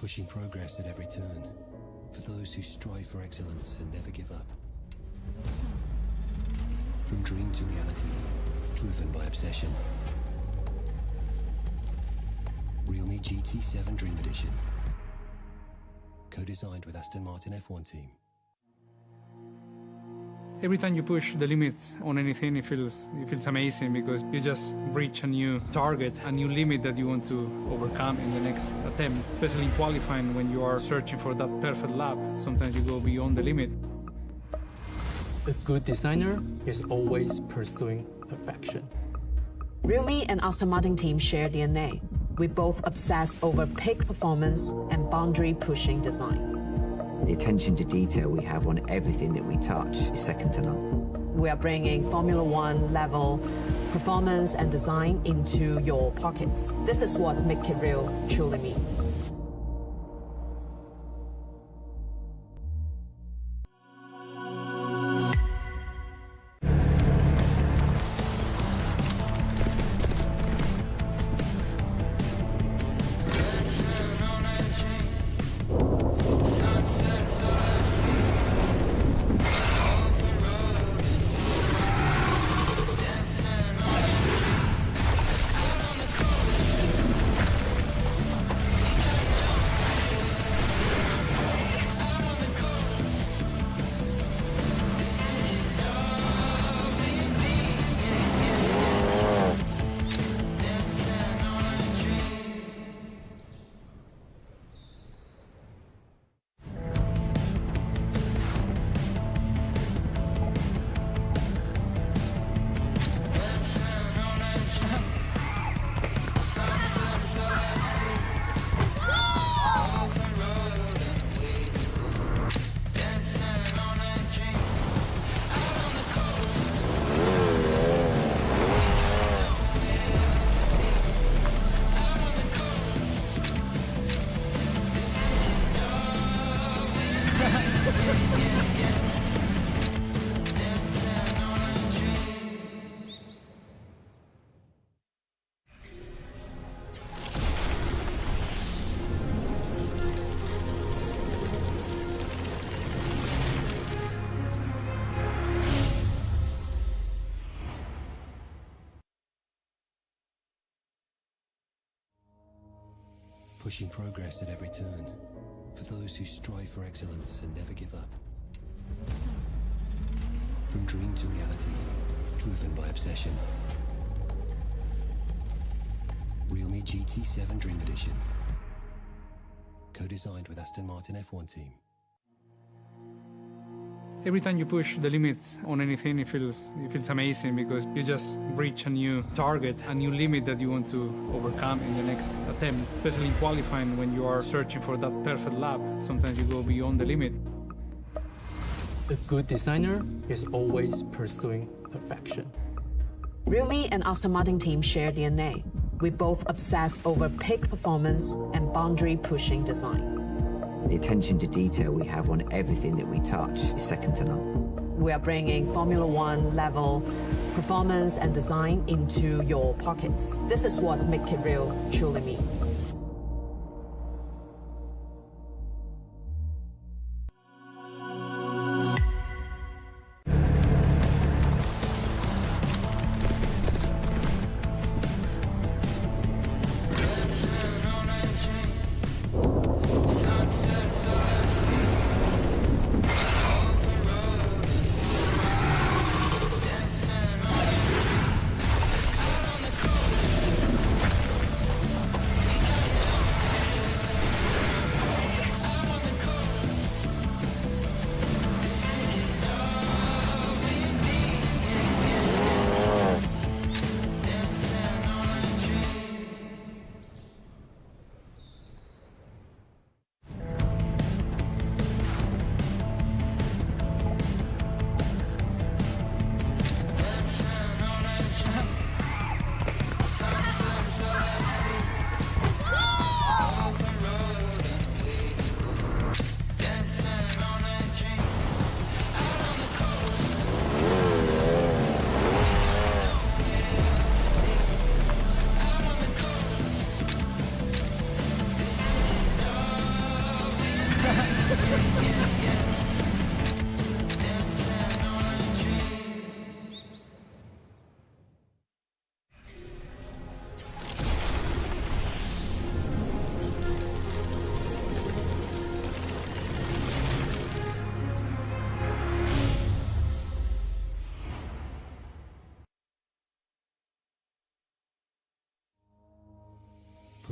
pushing progress at every turn, for those who strive for excellence and never give up. From dream to reality, driven by obsession. Realme GT7 Dream Edition, co-designed with Aston Martin F1 team. Every time you push the limits on anything, it feels amazing because you just reach a new target, a new limit that you want to overcome in the next attempt. Especially in qualifying, when you are searching for that perfect lap, sometimes you go beyond the limit. A good designer is always pursuing perfection. Realme and Aston Martin team share DNA. We both obsess over peak performance and boundary-pushing design. The attention to detail we have on everything that we touch is second to none. We are bringing Formula One level performance and design into your pockets. This is what Make It Real truly means. Pushing progress at every turn, for those who strive for excellence and never give up. From dream to reality, driven by obsession. Realme GT7 Dream Edition, co-designed with Aston Martin F1 team. Every time you push the limits on anything, it feels amazing because you just reach a new target, a new limit that you want to overcome in the next attempt. Especially in qualifying, when you are searching for that perfect lap, sometimes you go beyond the limit. A good designer is always pursuing perfection. Realme and Aston Martin team share DNA. We both obsess over peak performance and boundary-pushing design. The attention to detail we have on everything that we touch is second to none. We are bringing Formula One level performance and design into your pockets. This is what Make It Real truly means.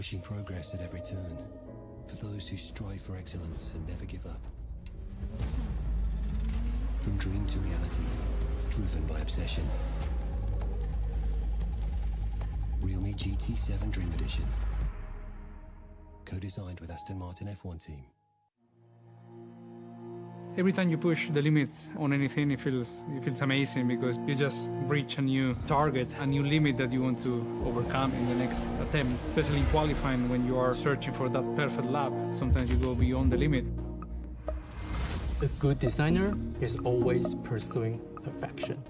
pushing progress at every turn for those who strive for excellence and never give up. From dream to reality, driven by obsession. Realme GT7 Dream Edition. Co-designed with Aston Martin F1 team. Every time you push the limits on anything, it feels amazing because you just reach a new target, a new limit that you want to overcome in the next attempt. Especially in qualifying, when you are searching for that perfect lap, sometimes you go beyond the limit. A good designer is always pursuing perfection.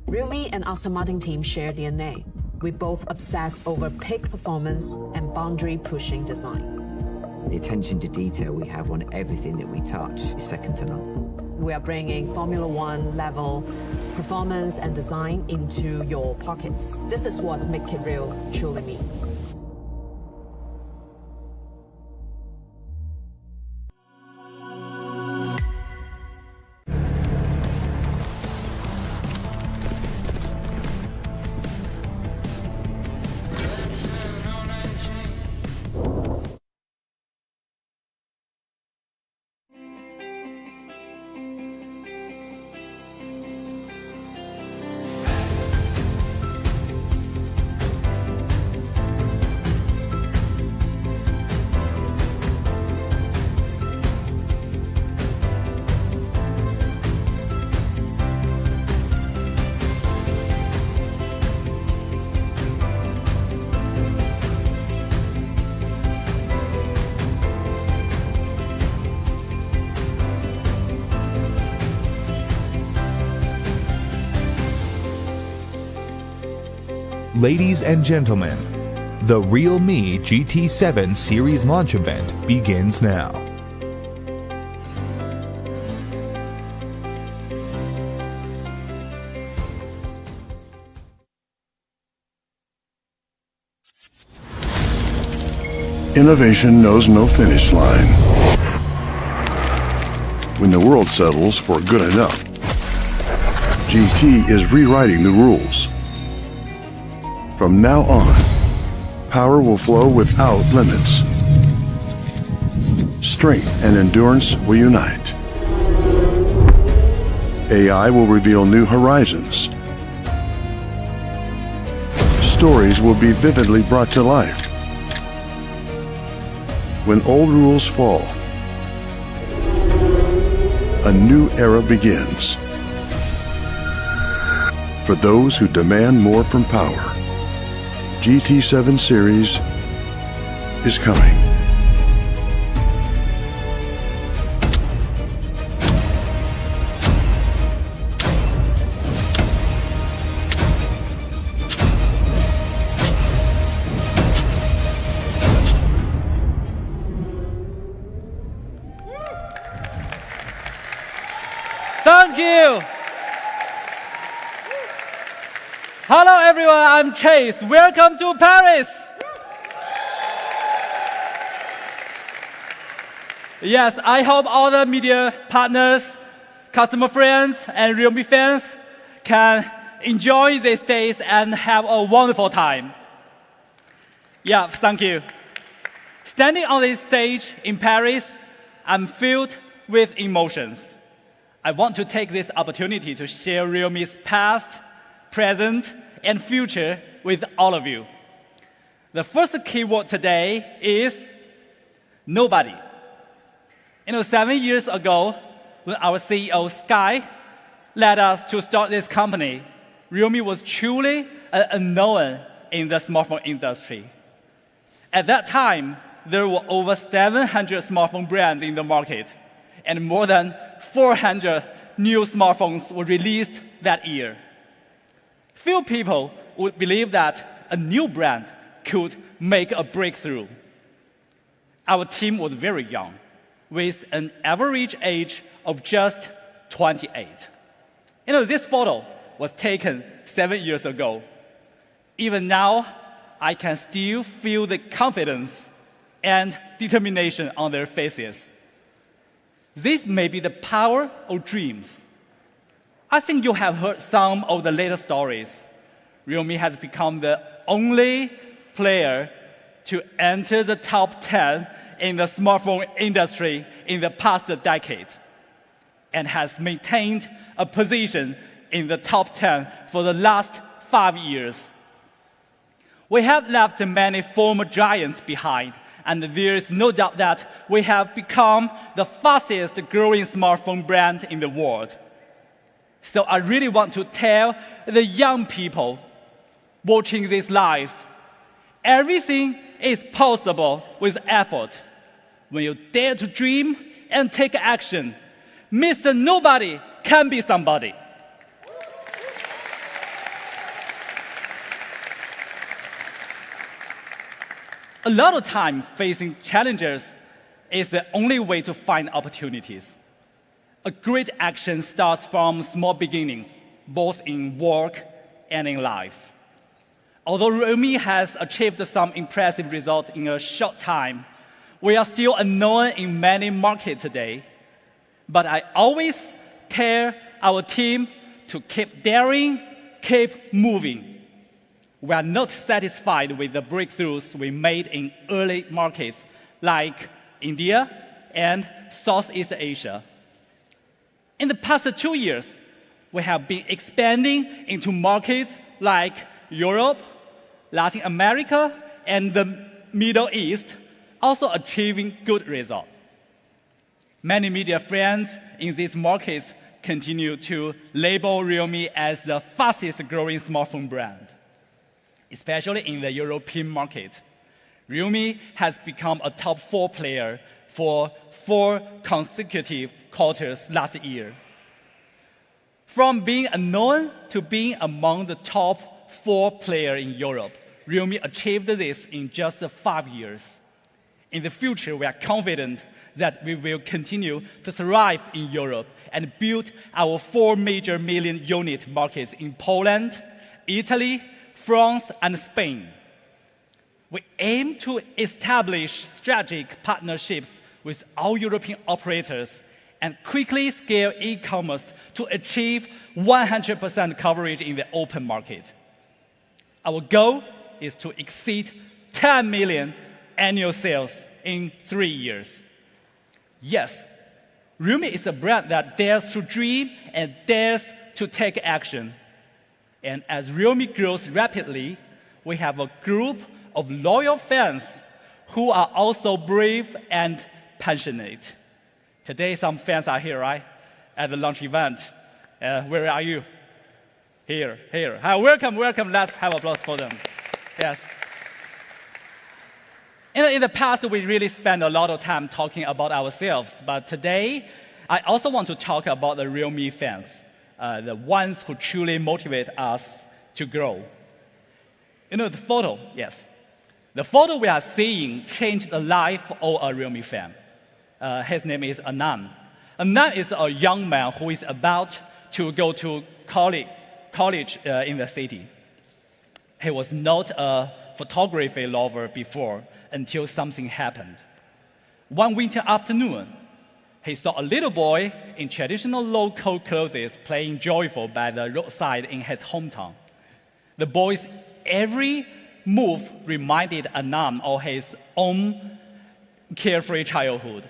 Realme and Aston Martin team share DNA. We both obsess over peak performance and boundary-pushing design. The attention to detail we have on everything that we touch is second to none. We are bringing Formula One level performance and design into your pockets. This is what Make It Real truly means. Ladies and gentlemen, the realme GT7 series launch event begins now. Innovation knows no finish line. When the world settles for good enough, GT is rewriting the rules. From now on, power will flow without limits. Strength and endurance will unite. AI will reveal new horizons. Stories will be vividly brought to life. When old rules fall, a new era begins. For those who demand more from power, GT7 series is coming. Thank you. Hello everyone, I'm Chase. Welcome to Paris. Yes, I hope all the media partners, customer friends, and Realme fans can enjoy these days and have a wonderful time. Yeah, thank you. Standing on this stage in Paris, I'm filled with emotions. I want to take this opportunity to share Realme's past, present, and future with all of you. The first keyword today is nobody. 7 years ago, when our CEO, Sky, led us to start this company, Realme was truly an unknown in the smartphone industry. At that time, there were over 700 smartphone brands in the market, and more than 400 new smartphones were released that year. Few people would believe that a new brand could make a breakthrough. Our team was very young, with an average age of just 28. This photo was taken 7 years ago. Even now, I can still feel the confidence and determination on their faces. This may be the power of dreams. I think you have heard some of the latest stories. Realme has become the only player to enter the top 10 in the smartphone industry in the past decade and has maintained a position in the top 10 for the last 5 years. We have left many former giants behind, and there is no doubt that we have become the fastest growing smartphone brand in the world. So I really want to tell the young people watching this live, everything is possible with effort. When you dare to dream and take action, Mr. Nobody can be somebody. A lot of time facing challenges is the only way to find opportunities. A great action starts from small beginnings, both in work and in life. Although Realme has achieved some impressive results in a short time, we are still unknown in many markets today. But I always tell our team to keep daring, keep moving. We are not satisfied with the breakthroughs we made in early markets like India and Southeast Asia. In the past 2 years, we have been expanding into markets like Europe, Latin America, and the Middle East, also achieving good results. Many media friends in these markets continue to label Realme as the fastest growing smartphone brand. Especially in the European market, Realme has become a top 4 player for 4 consecutive quarters last year. From being unknown to being among the top 4 players in Europe, Realme achieved this in just 5 years. In the future, we are confident that we will continue to thrive in Europe and build our 4 major million-unit markets in Poland, Italy, France, and Spain. We aim to establish strategic partnerships with all European operators and quickly scale e-commerce to achieve 100% coverage in the open market. Our goal is to exceed 10 million annual sales in 3 years. Yes, Realme is a brand that dares to dream and dares to take action. And as Realme grows rapidly, we have a group of loyal fans who are also brave and passionate. Today, some fans are here, right? At the launch event. Where are you? Here. Hi, welcome. Let's have applause for them. Yes. In the past, we really spent a lot of time talking about ourselves. But today, I also want to talk about the Realme fans, the ones who truly motivate us to grow. You know, the photo, yes. The photo we are seeing changed the life of a Realme fan. His name is Anand. Anand is a young man who is about to go to college in the city. He was not a photography lover before until something happened. One winter afternoon, he saw a little boy in traditional local clothes playing joyful by the roadside in his hometown. The boy's every move reminded Anand of his own carefree childhood.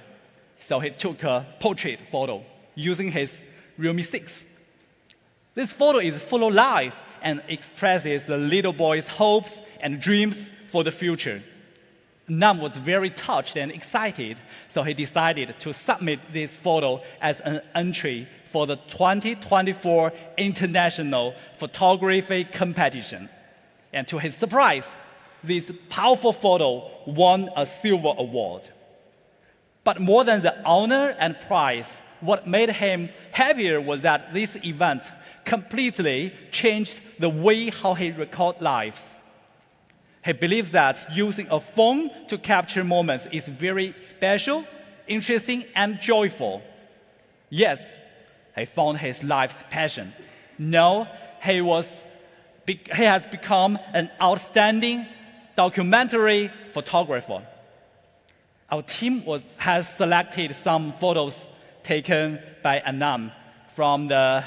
So he took a portrait photo using his Realme 6. This photo is full of life and expresses the little boy's hopes and dreams for the future. Nam was very touched and excited, so he decided to submit this photo as an entry for the 2024 International Photography Competition. And to his surprise, this powerful photo won a silver award. But more than the honor and prize, what made him happier was that this event completely changed the way how he records lives. He believes that using a phone to capture moments is very special, interesting, and joyful. Yes, he found his life's passion. Now he has become an outstanding documentary photographer. Our team has selected some photos taken by Anand from the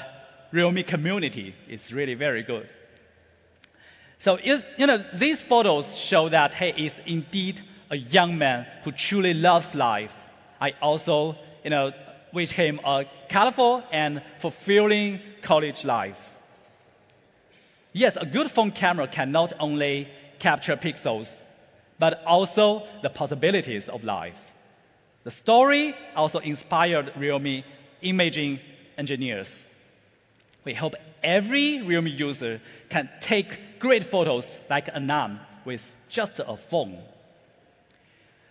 Realme community. It's really very good. So these photos show that he is indeed a young man who truly loves life. I also wish him a colorful and fulfilling college life. Yes, a good phone camera can not only capture pixels, but also the possibilities of life. The story also inspired Realme imaging engineers. We hope every Realme user can take great photos like Anam with just a phone.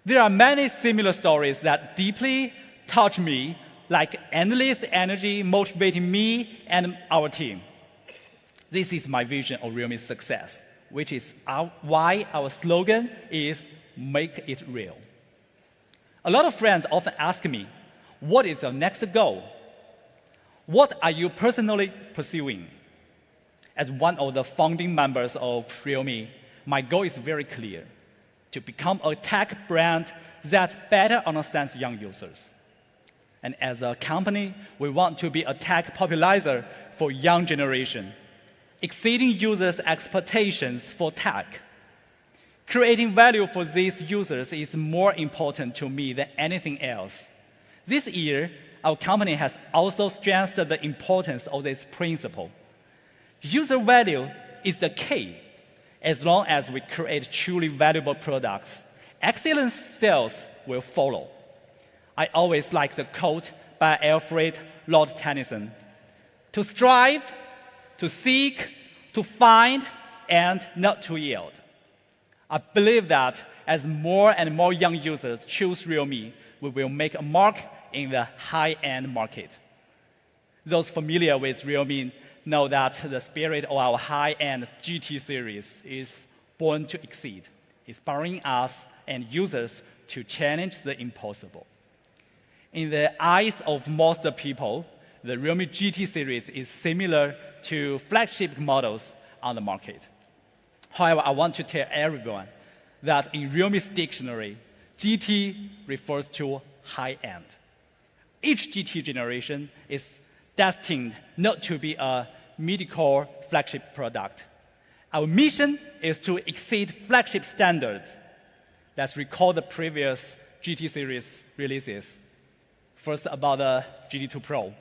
There are many similar stories that deeply touch me, like endless energy motivating me and our team. This is my vision of Realme's success, which is why our slogan is "Make it real." A lot of friends often ask me, what is your next goal? What are you personally pursuing? As one of the founding members of Realme, my goal is very clear: to become a tech brand that better understands young users. And as a company, we want to be a tech popularizer for young generation, exceeding users' expectations for tech. Creating value for these users is more important to me than anything else. This year, our company has also strengthened the importance of this principle. User value is the key. As long as we create truly valuable products, excellent sales will follow. I always like the quote by Alfred Lord Tennyson: to strive, to seek, to find, and not to yield. I believe that as more and more young users choose Realme, we will make a mark in the high-end market. Those familiar with Realme know that the spirit of our high-end GT series is born to exceed, inspiring us and users to challenge the impossible. In the eyes of most people, the Realme GT series is similar to flagship models on the market. However, I want to tell everyone that in Realme's dictionary, GT refers to high-end. Each GT generation is destined not to be a mid-core flagship product. Our mission is to exceed flagship standards. Let's recall the previous GT series releases. First, about the GT2 Pro.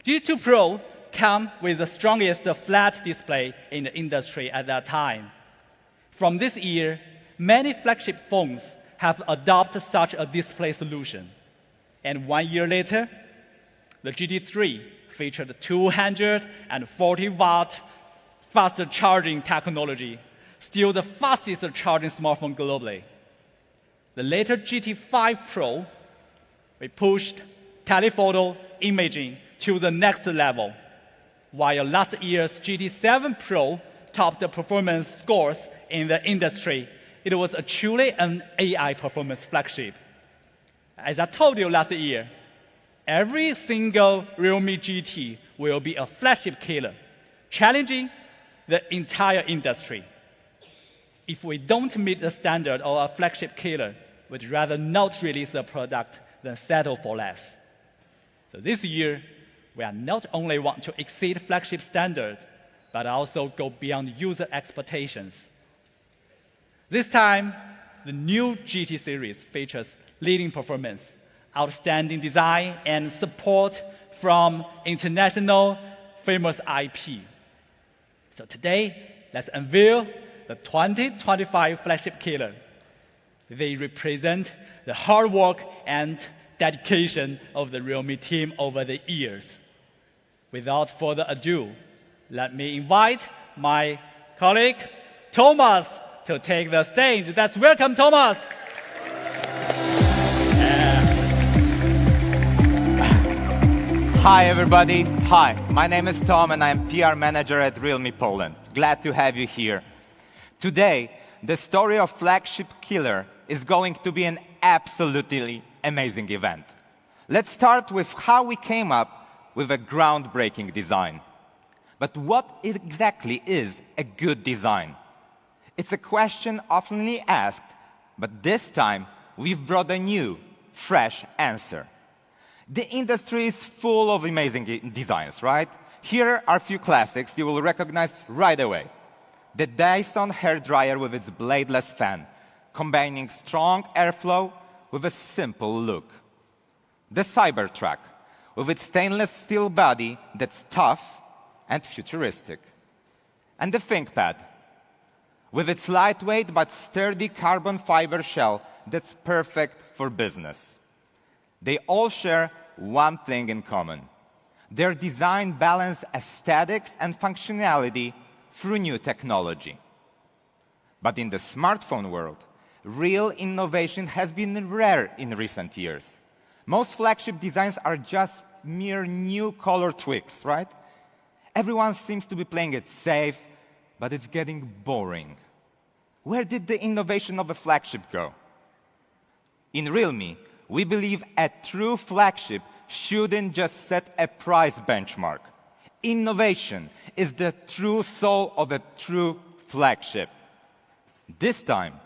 GT2 Pro came with the strongest flat display in the industry at that time. From this year, many flagship phones have adopted such a display solution. And 1 year later, the GT3 featured 240-watt faster charging technology, still the fastest charging smartphone globally. The later GT5 Pro, we pushed telephoto imaging to the next level, while last year's GT7 Pro topped the performance scores in the industry. It was truly an AI performance flagship. As I told you last year, every single Realme GT will be a flagship killer, challenging the entire industry. If we don't meet the standard of a flagship killer, we'd rather not release a product than settle for less. So this year, we are not only want to exceed flagship standards, but also go beyond user expectations. This time, the new GT series features leading performance, outstanding design, and support from international famous IP. So today, let's unveil the 2025 flagship killer. They represent the hard work and dedication of the Realme team over the years. Without further ado, let me invite my colleague, Thomas, to take the stage. Let's welcome Thomas. Hi, everybody. Hi, my name is Tom, and I'm PR manager at Realme Poland. Glad to have you here. Today, the story of flagship killer is going to be an absolutely amazing event. Let's start with how we came up with a groundbreaking design. But what exactly is a good design? It's a question often asked, but this time we've brought a new, fresh answer. The industry is full of amazing designs, right? Here are a few classics you will recognize right away. the Dyson hairdryer with its bladeless fan, combining strong airflow with a simple look. The Cybertruck, with its stainless steel body that's tough and futuristic. And the ThinkPad, with its lightweight but sturdy carbon fiber shell that's perfect for business. They all share one thing in common. Their design balances aesthetics and functionality through new technology. But in the smartphone world, real innovation has been rare in recent years. Most flagship designs are just mere new color tweaks, right? Everyone seems to be playing it safe, but it's getting boring. Where did the innovation of a flagship go? In realme, we believe a true flagship shouldn't just set a price benchmark. Innovation is the true soul of a true flagship. This time,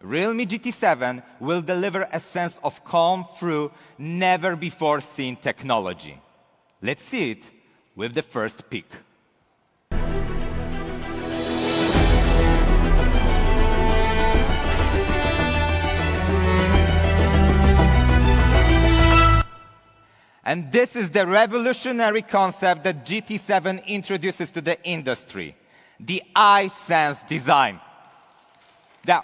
realme GT7 will deliver a sense of calm through never-before-seen technology. Let's see it with the first peek. And this is the revolutionary concept that GT7 introduces to the industry, the IceSense design. Now,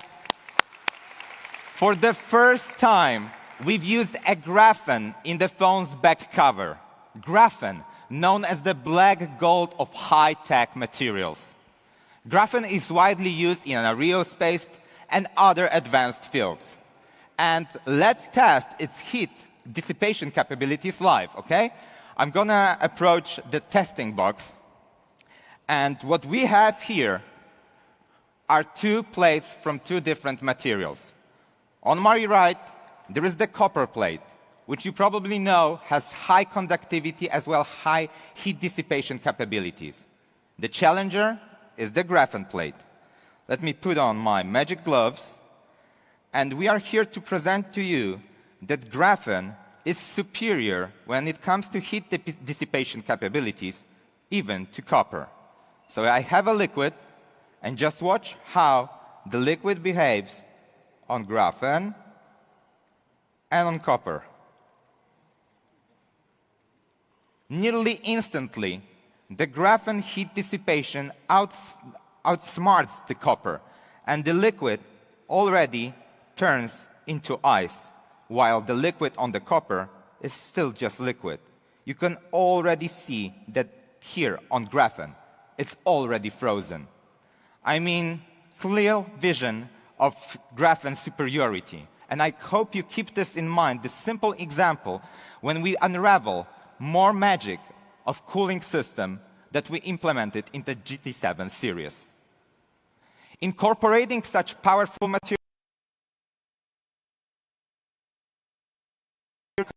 for the first time, we've used a graphene in the phone's back cover. Graphene, known as the black gold of high-tech materials. Graphene is widely used in aerospace and other advanced fields. And let's test its heat dissipation capabilities live, okay? I'm gonna approach the testing box. And what we have here are two plates from two different materials. On my right, there is the copper plate, which you probably know has high conductivity as well high heat dissipation capabilities. The challenger is the graphene plate. Let me put on my magic gloves. And we are here to present to you that graphene is superior when it comes to heat dissipation capabilities, even to copper. So I have a liquid, and just watch how the liquid behaves on graphene and on copper. Nearly instantly, the graphene heat dissipation outsmarts the copper, and the liquid already turns into ice, while the liquid on the copper is still just liquid. You can already see that here on graphene, it's already frozen. I mean, clear vision of graphene superiority. And I hope you keep this in mind, this simple example, when we unravel more magic of cooling system that we implemented in the GT7 series. Incorporating such powerful materials,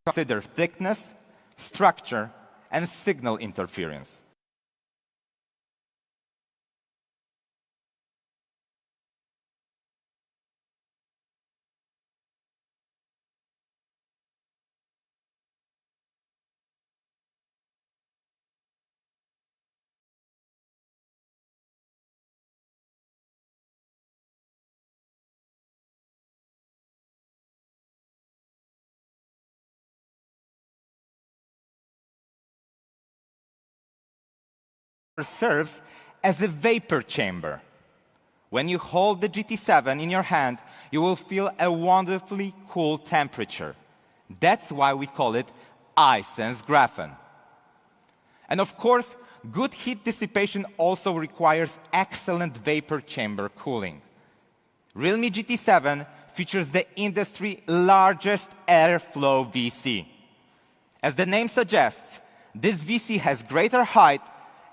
consider thickness, structure, and signal interference. Serves as a vapor chamber. When you hold the GT7 in your hand, you will feel a wonderfully cool temperature. That's why we call it IceSense graphene. And of course, good heat dissipation also requires excellent vapor chamber cooling. realme GT7 features the industry's largest airflow VC. As the name suggests, this VC has greater height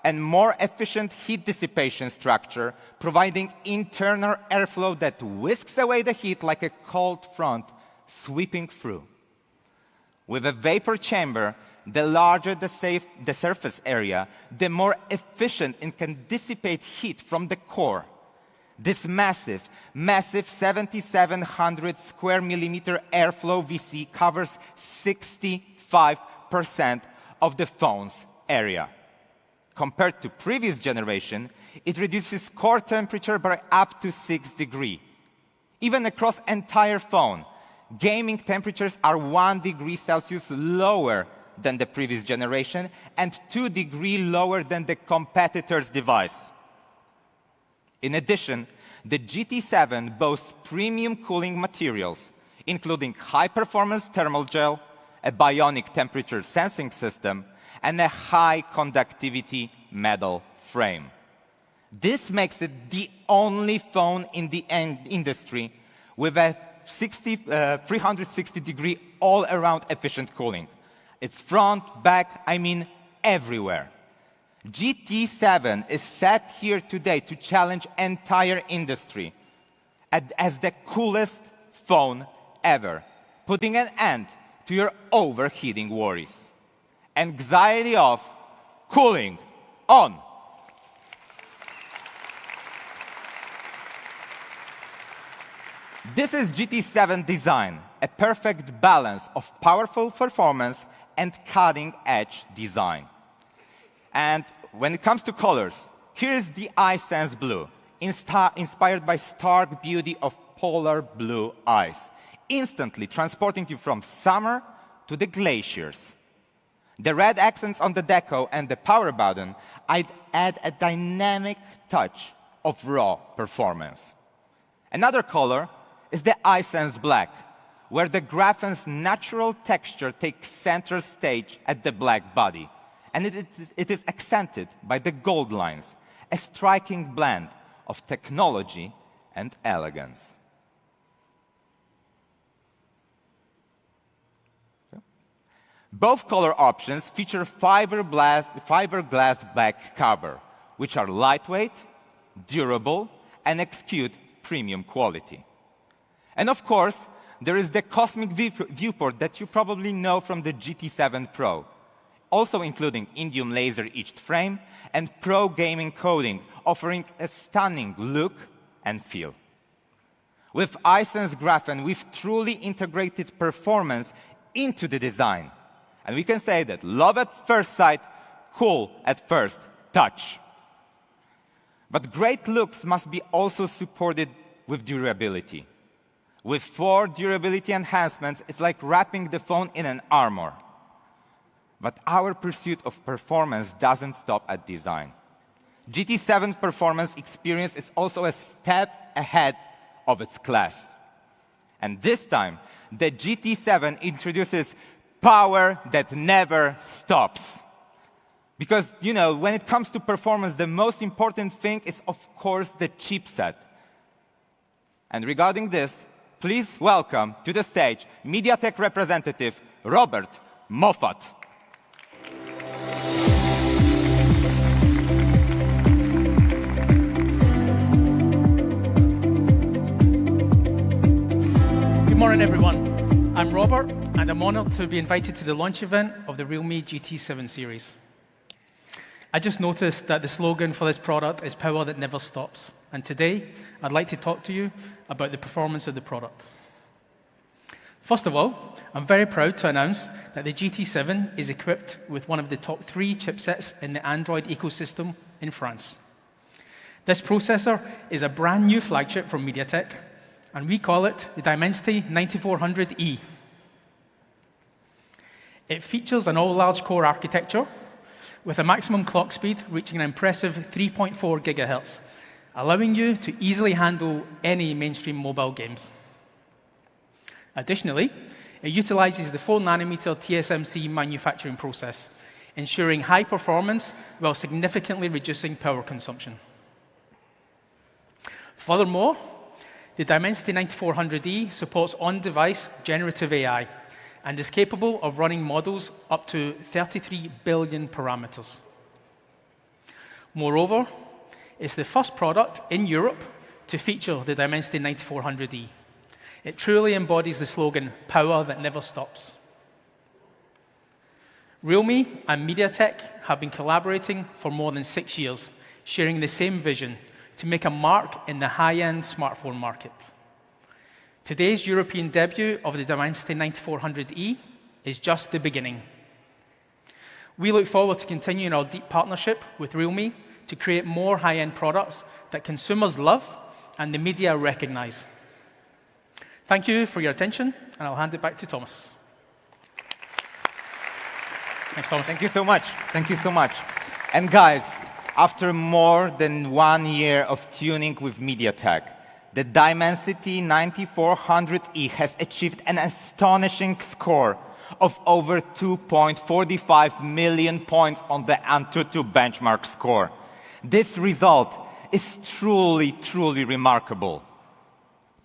and more efficient heat dissipation structure, providing internal airflow that whisks away the heat like a cold front sweeping through. With a vapor chamber, the larger the surface area, the more efficient it can dissipate heat from the core. This massive 7,700 square millimeter airflow VC covers 65% of the phone's area. Compared to previous generation, it reduces core temperature by up to 6 degrees. Even across entire phone, gaming temperatures are 1 degree Celsius lower than the previous generation and 2 degrees lower than the competitor's device. In addition, the GT7 boasts premium cooling materials, including high-performance thermal gel, a bionic temperature sensing system, and a high-conductivity metal frame. This makes it the only phone in the industry with a 360-degree all-around efficient cooling. It's front, back, I mean everywhere. GT7 is set here today to challenge entire industry as the coolest phone ever, putting an end to your overheating worries. Anxiety off, cooling on. This is GT7 design, a perfect balance of powerful performance and cutting-edge design. And when it comes to colors, here's the IceSense blue, inspired by stark beauty of polar blue ice, instantly transporting you from summer to the glaciers. The red accents on the deco and the power button add a dynamic touch of raw performance. Another color is the IceSense black, where the graphen's natural texture takes center stage at the black body, and it is accented by the gold lines, a striking blend of technology and elegance. Both color options feature fiberglass back cover, which are lightweight, durable, and exude premium quality. And of course, there is the cosmic viewport that you probably know from the GT7 Pro, also including indium laser etched frame and pro gaming coding, offering a stunning look and feel. With IceSense Graphene, we've truly integrated performance into the design. And we can say that love at first sight, cool at first touch. But great looks must be also supported with durability. With 4 durability enhancements, it's like wrapping the phone in an armor. But our pursuit of performance doesn't stop at design. GT7's performance experience is also a step ahead of its class. And this time, the GT7 introduces power that never stops. Because, you know, when it comes to performance, the most important thing is, of course, the chipset. And regarding this, please welcome to the stage MediaTek representative Robert Moffat. Good morning, everyone. I'm Robert, and I'm honored to be invited to the launch event of the realme GT7 series. I just noticed that the slogan for this product is power that never stops. And today, I'd like to talk to you about the performance of the product. First of all, I'm very proud to announce that the GT7 is equipped with one of the top 3 chipsets in the Android ecosystem in France. This processor is a brand new flagship from MediaTek, and we call it the Dimensity 9400E. It features an all-large core architecture with a maximum clock speed reaching an impressive 3.4 gigahertz, allowing you to easily handle any mainstream mobile games. Additionally, it utilizes the 4-nanometer TSMC manufacturing process, ensuring high performance while significantly reducing power consumption. Furthermore, the Dimensity 9400E supports on-device generative AI and is capable of running models up to 33 billion parameters. Moreover, it's the first product in Europe to feature the Dimensity 9400E. It truly embodies the slogan, power that never stops. Realme and MediaTek have been collaborating for more than 6 years, sharing the same vision to make a mark in the high-end smartphone market. Today's European debut of the Dimensity 9400E is just the beginning. We look forward to continuing our deep partnership with realme to create more high-end products that consumers love and the media recognize. Thank you for your attention, and I'll hand it back to Thomas. Thanks, Thomas. Thank you so much. Thank you so much. And guys, after more than 1 year of tuning with MediaTek, the Dimensity 9400E has achieved an astonishing score of over 2.45 million points on the AnTuTu benchmark score. This result is truly, truly remarkable.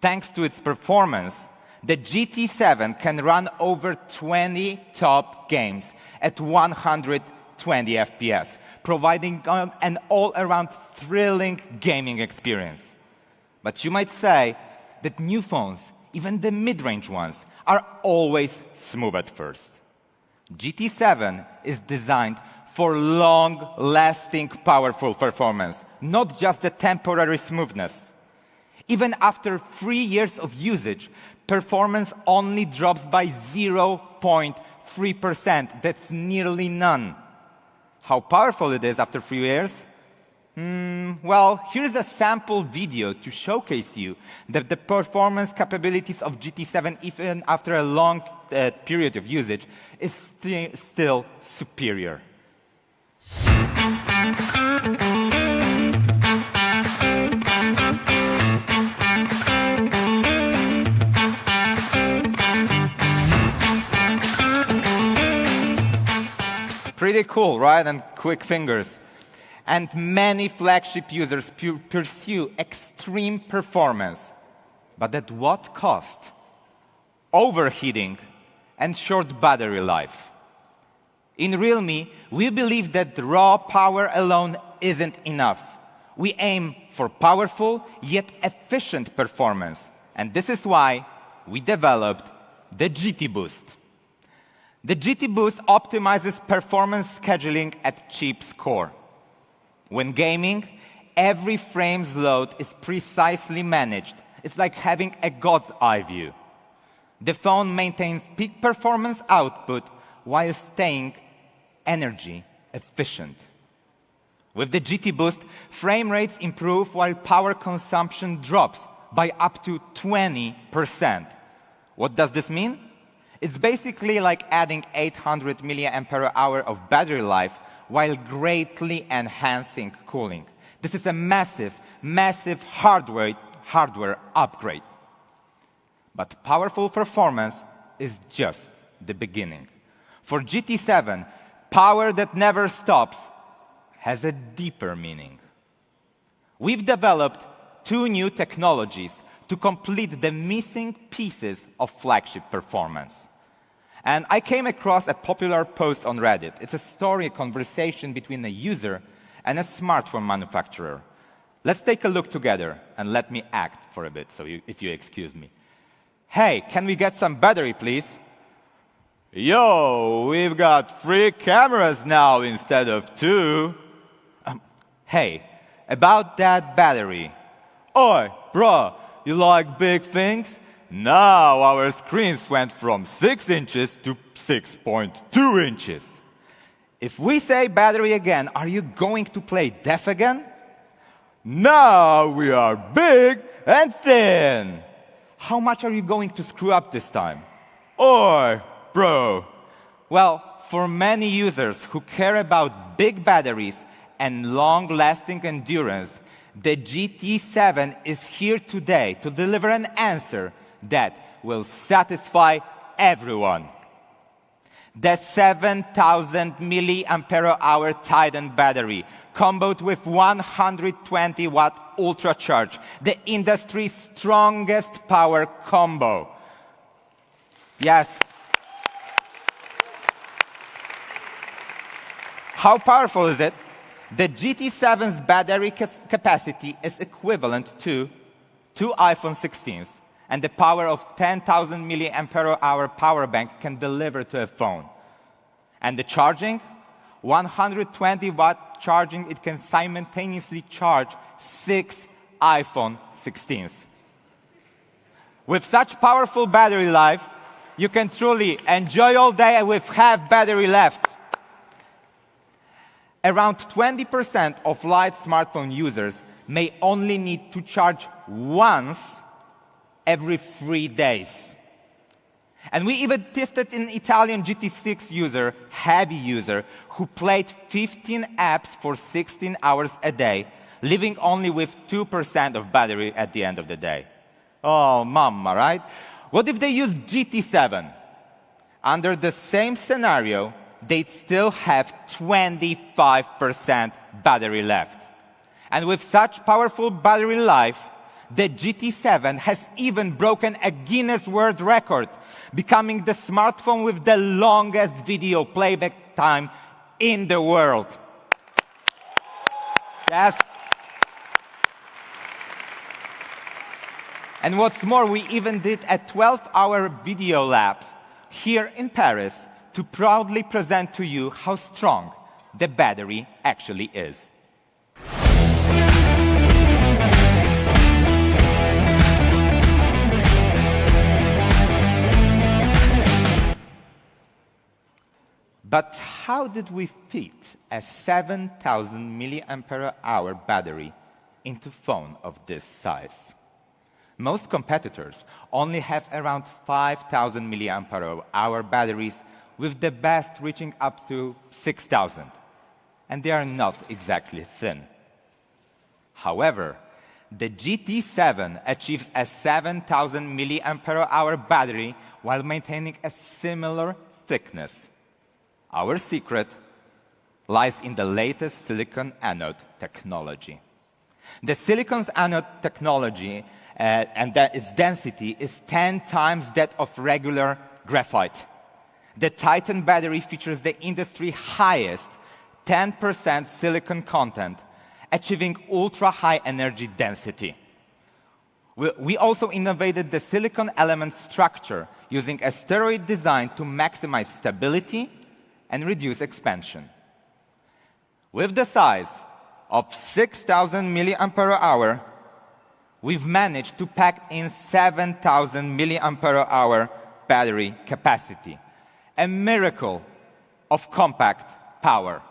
Thanks to its performance, the GT7 can run over 20 top games at 120 FPS, providing an all-around thrilling gaming experience. But you might say that new phones, even the mid-range ones, are always smooth at first. GT7 is designed for long-lasting, powerful performance, not just the temporary smoothness. Even after 3 years of usage, performance only drops by 0.3%. That's nearly none. How powerful it is after 3 years? Well, here's a sample video to showcase you that the performance capabilities of GT7, even after a long period of usage, is still superior. Pretty cool, right? And quick fingers. And many flagship users pursue extreme performance. But at what cost? Overheating and short battery life. In realme, we believe that raw power alone isn't enough. We aim for powerful yet efficient performance. And this is why we developed the GT Boost. The GT Boost optimizes performance scheduling at chip score. When gaming, every frame's load is precisely managed. It's like having a god's eye view. The phone maintains peak performance output while staying energy efficient. With the GT Boost, frame rates improve while power consumption drops by up to 20%. What does this mean? It's basically like adding 800 mAh of battery life while greatly enhancing cooling. This is a massive, massive hardware upgrade. But powerful performance is just the beginning. For GT7, power that never stops has a deeper meaning. We've developed 2 new technologies to complete the missing pieces of flagship performance. And I came across a popular post on Reddit. It's a story, a conversation between a user and a smartphone manufacturer. Let's take a look together, and let me act for a bit, if you excuse me. Hey, can we get some battery, please? Yo, we've got 3 cameras now instead of 2. Hey, about that battery. Oi, bro, you like big things? Now our screens went from 6 inches to 6.2 inches. If we say battery again, are you going to play deaf again? Now we are big and thin. How much are you going to screw up this time? Oi, bro. Well, for many users who care about big batteries and long-lasting endurance, the GT7 is here today to deliver an answer that will satisfy everyone. The 7,000 mAh Titan battery, comboed with 120-watt ultra-charge, the industry's strongest power combo. Yes. How powerful is it? The GT7's battery capacity is equivalent to 2 iPhone 16s, and the power of 10,000 mAh power bank can deliver to a phone. And the charging? 120-watt charging, it can simultaneously charge 6 iPhone 16s. With such powerful battery life, you can truly enjoy all day with half battery left. around 20% of light smartphone users may only need to charge once every 3 days. And we even tested an Italian GT6 user, heavy user, who played 15 apps for 16 hours a day, leaving only with 2% of battery at the end of the day. Oh, mama, right? What if they use GT7? Under the same scenario, they'd still have 25% battery left. And with such powerful battery life, the GT7 has even broken a Guinness World Record, becoming the smartphone with the longest video playback time in the world. Yes. And what's more, we even did a 12-hour video lapse here in Paris to proudly present to you how strong the battery actually is. But how did we fit a 7,000 mAh battery into a phone of this size? Most competitors only have around 5,000 mAh batteries, with the best reaching up to 6,000. And they are not exactly thin. However, the GT7 achieves a 7,000 mAh battery while maintaining a similar thickness. Our secret lies in the latest silicon anode technology. The silicon's anode technology its density is 10 times that of regular graphite. The Titan battery features the industry highest 10% silicon content, achieving ultra-high energy density. We also innovated the silicon element structure using a steroid design to maximize stability and reduce expansion. With the size of 6,000 mAh, we've managed to pack in 7,000 mAh battery capacity, a miracle of compact power.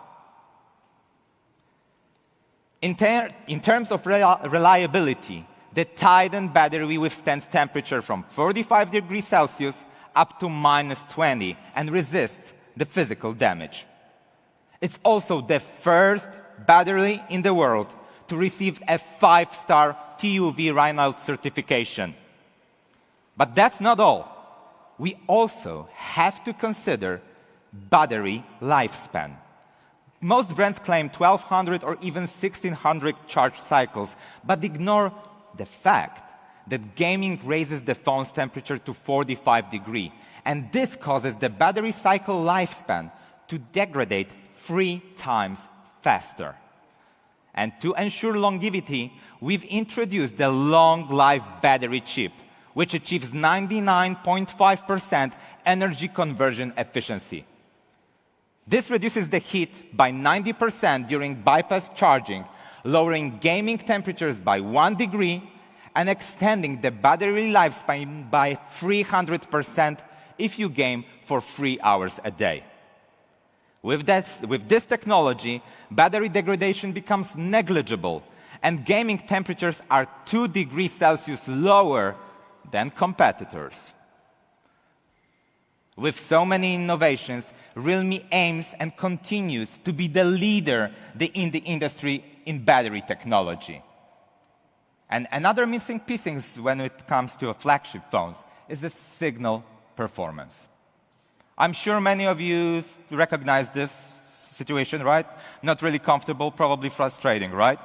In terms of reliability, the Titan battery withstands temperature from 45 degrees Celsius up to -20 and resists the physical damage. It's also the first battery in the world to receive a 5-star TÜV Rheinland certification. But that's not all. We also have to consider battery lifespan. Most brands claim 1,200 or even 1,600 charge cycles, but ignore the fact that gaming raises the phone's temperature to 45 degrees, and this causes the battery cycle lifespan to degrade 3 times faster. And to ensure longevity, we've introduced the long-life battery chip, which achieves 99.5% energy conversion efficiency. This reduces the heat by 90% during bypass charging, lowering gaming temperatures by 1 degree and extending the battery lifespan by 300% if you game for 3 hours a day. With this technology, battery degradation becomes negligible, and gaming temperatures are 2 degrees Celsius lower than competitors. With so many innovations, realme aims and continues to be the leader in the industry in battery technology. And another missing piece when it comes to flagship phones is the signal performance. I'm sure many of you recognize this situation, right? Not really comfortable, probably frustrating, right?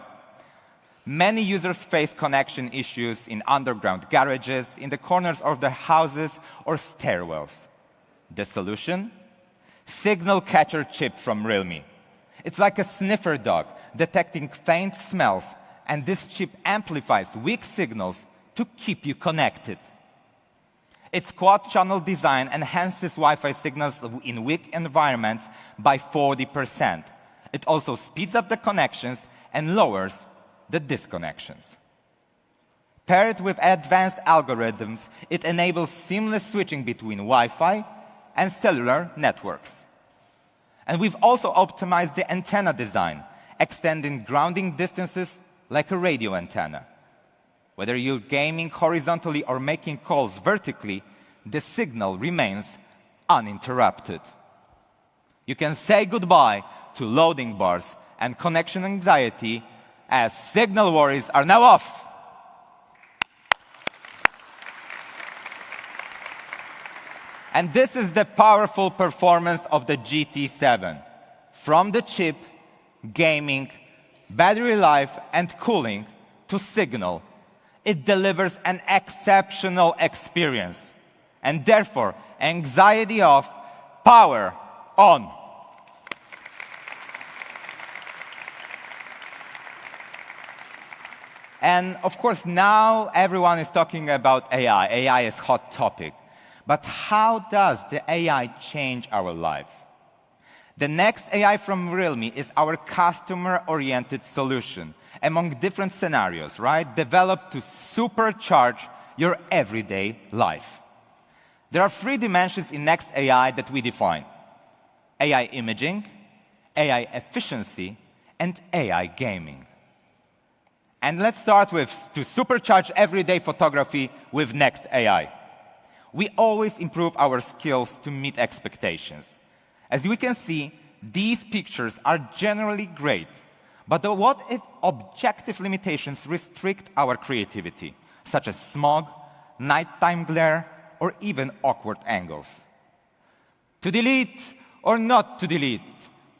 Many users face connection issues in underground garages, in the corners of their houses, or stairwells. The solution? Signal catcher chip from realme. It's like a sniffer dog detecting faint smells, and this chip amplifies weak signals to keep you connected. Its quad-channel design enhances Wi-Fi signals in weak environments by 40%. It also speeds up the connections and lowers the disconnections. Paired with advanced algorithms, it enables seamless switching between Wi-Fi and cellular networks. And we've also optimized the antenna design, extending grounding distances like a radio antenna. Whether you're gaming horizontally or making calls vertically, the signal remains uninterrupted. You can say goodbye to loading bars and connection anxiety, as signal worries are now off. And this is the powerful performance of the GT7. From the chip, gaming, battery life, and cooling, to signal, it delivers an exceptional experience. And therefore, anxiety off, power on. And of course, now everyone is talking about AI. AI is a hot topic. But how does the AI change our life? The next AI from Realme is our customer-oriented solution among different scenarios, right? Developed to supercharge your everyday life. There are 3 dimensions in next AI that we define: AI imaging, AI efficiency, and AI gaming. And let's start with to supercharge everyday photography with next AI. We always improve our skills to meet expectations. As we can see, these pictures are generally great, but what if objective limitations restrict our creativity, such as smog, nighttime glare, or even awkward angles? To delete or not to delete?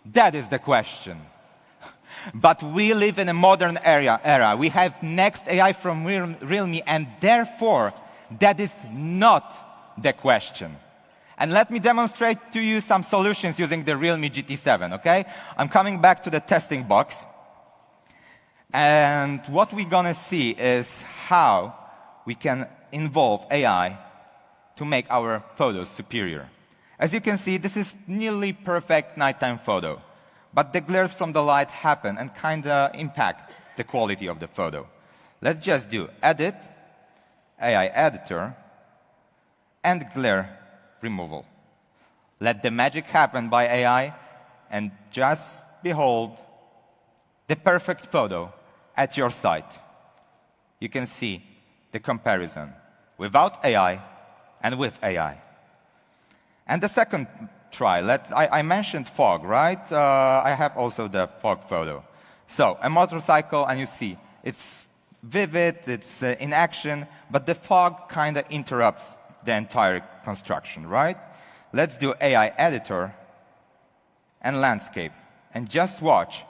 That is the question. But we live in a modern era. We have next AI from Realme, and therefore, that is not the question. And let me demonstrate to you some solutions using the Realme GT7, okay? I'm coming back to the testing box. And what we're gonna see is how we can involve AI to make our photos superior. As you can see, this is nearly perfect nighttime photo. But the glares from the light happen and kinda impact the quality of the photo. Let's just do Edit, AI Editor, and glare removal. Let the magic happen by AI, and just behold the perfect photo at your site. You can see the comparison without AI and with AI. And the second try, I mentioned fog, right? I have also the fog photo. So a motorcycle, and you see it's vivid, it's in action, but the fog kind of interrupts the entire construction, right? Let's do AI editor and landscape, and just watch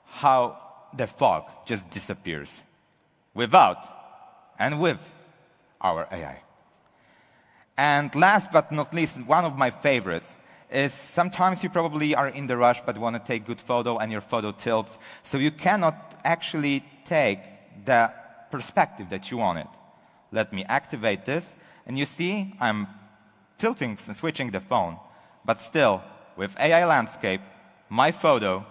how the fog just disappears without and with our AI. And last but not least, one of my favorites is sometimes you probably are in the rush but want to take good photo and your photo tilts, so you cannot actually take the perspective that you wanted. Let me activate this, and you see I'm tilting and switching the phone, but still, with AI landscape, my photo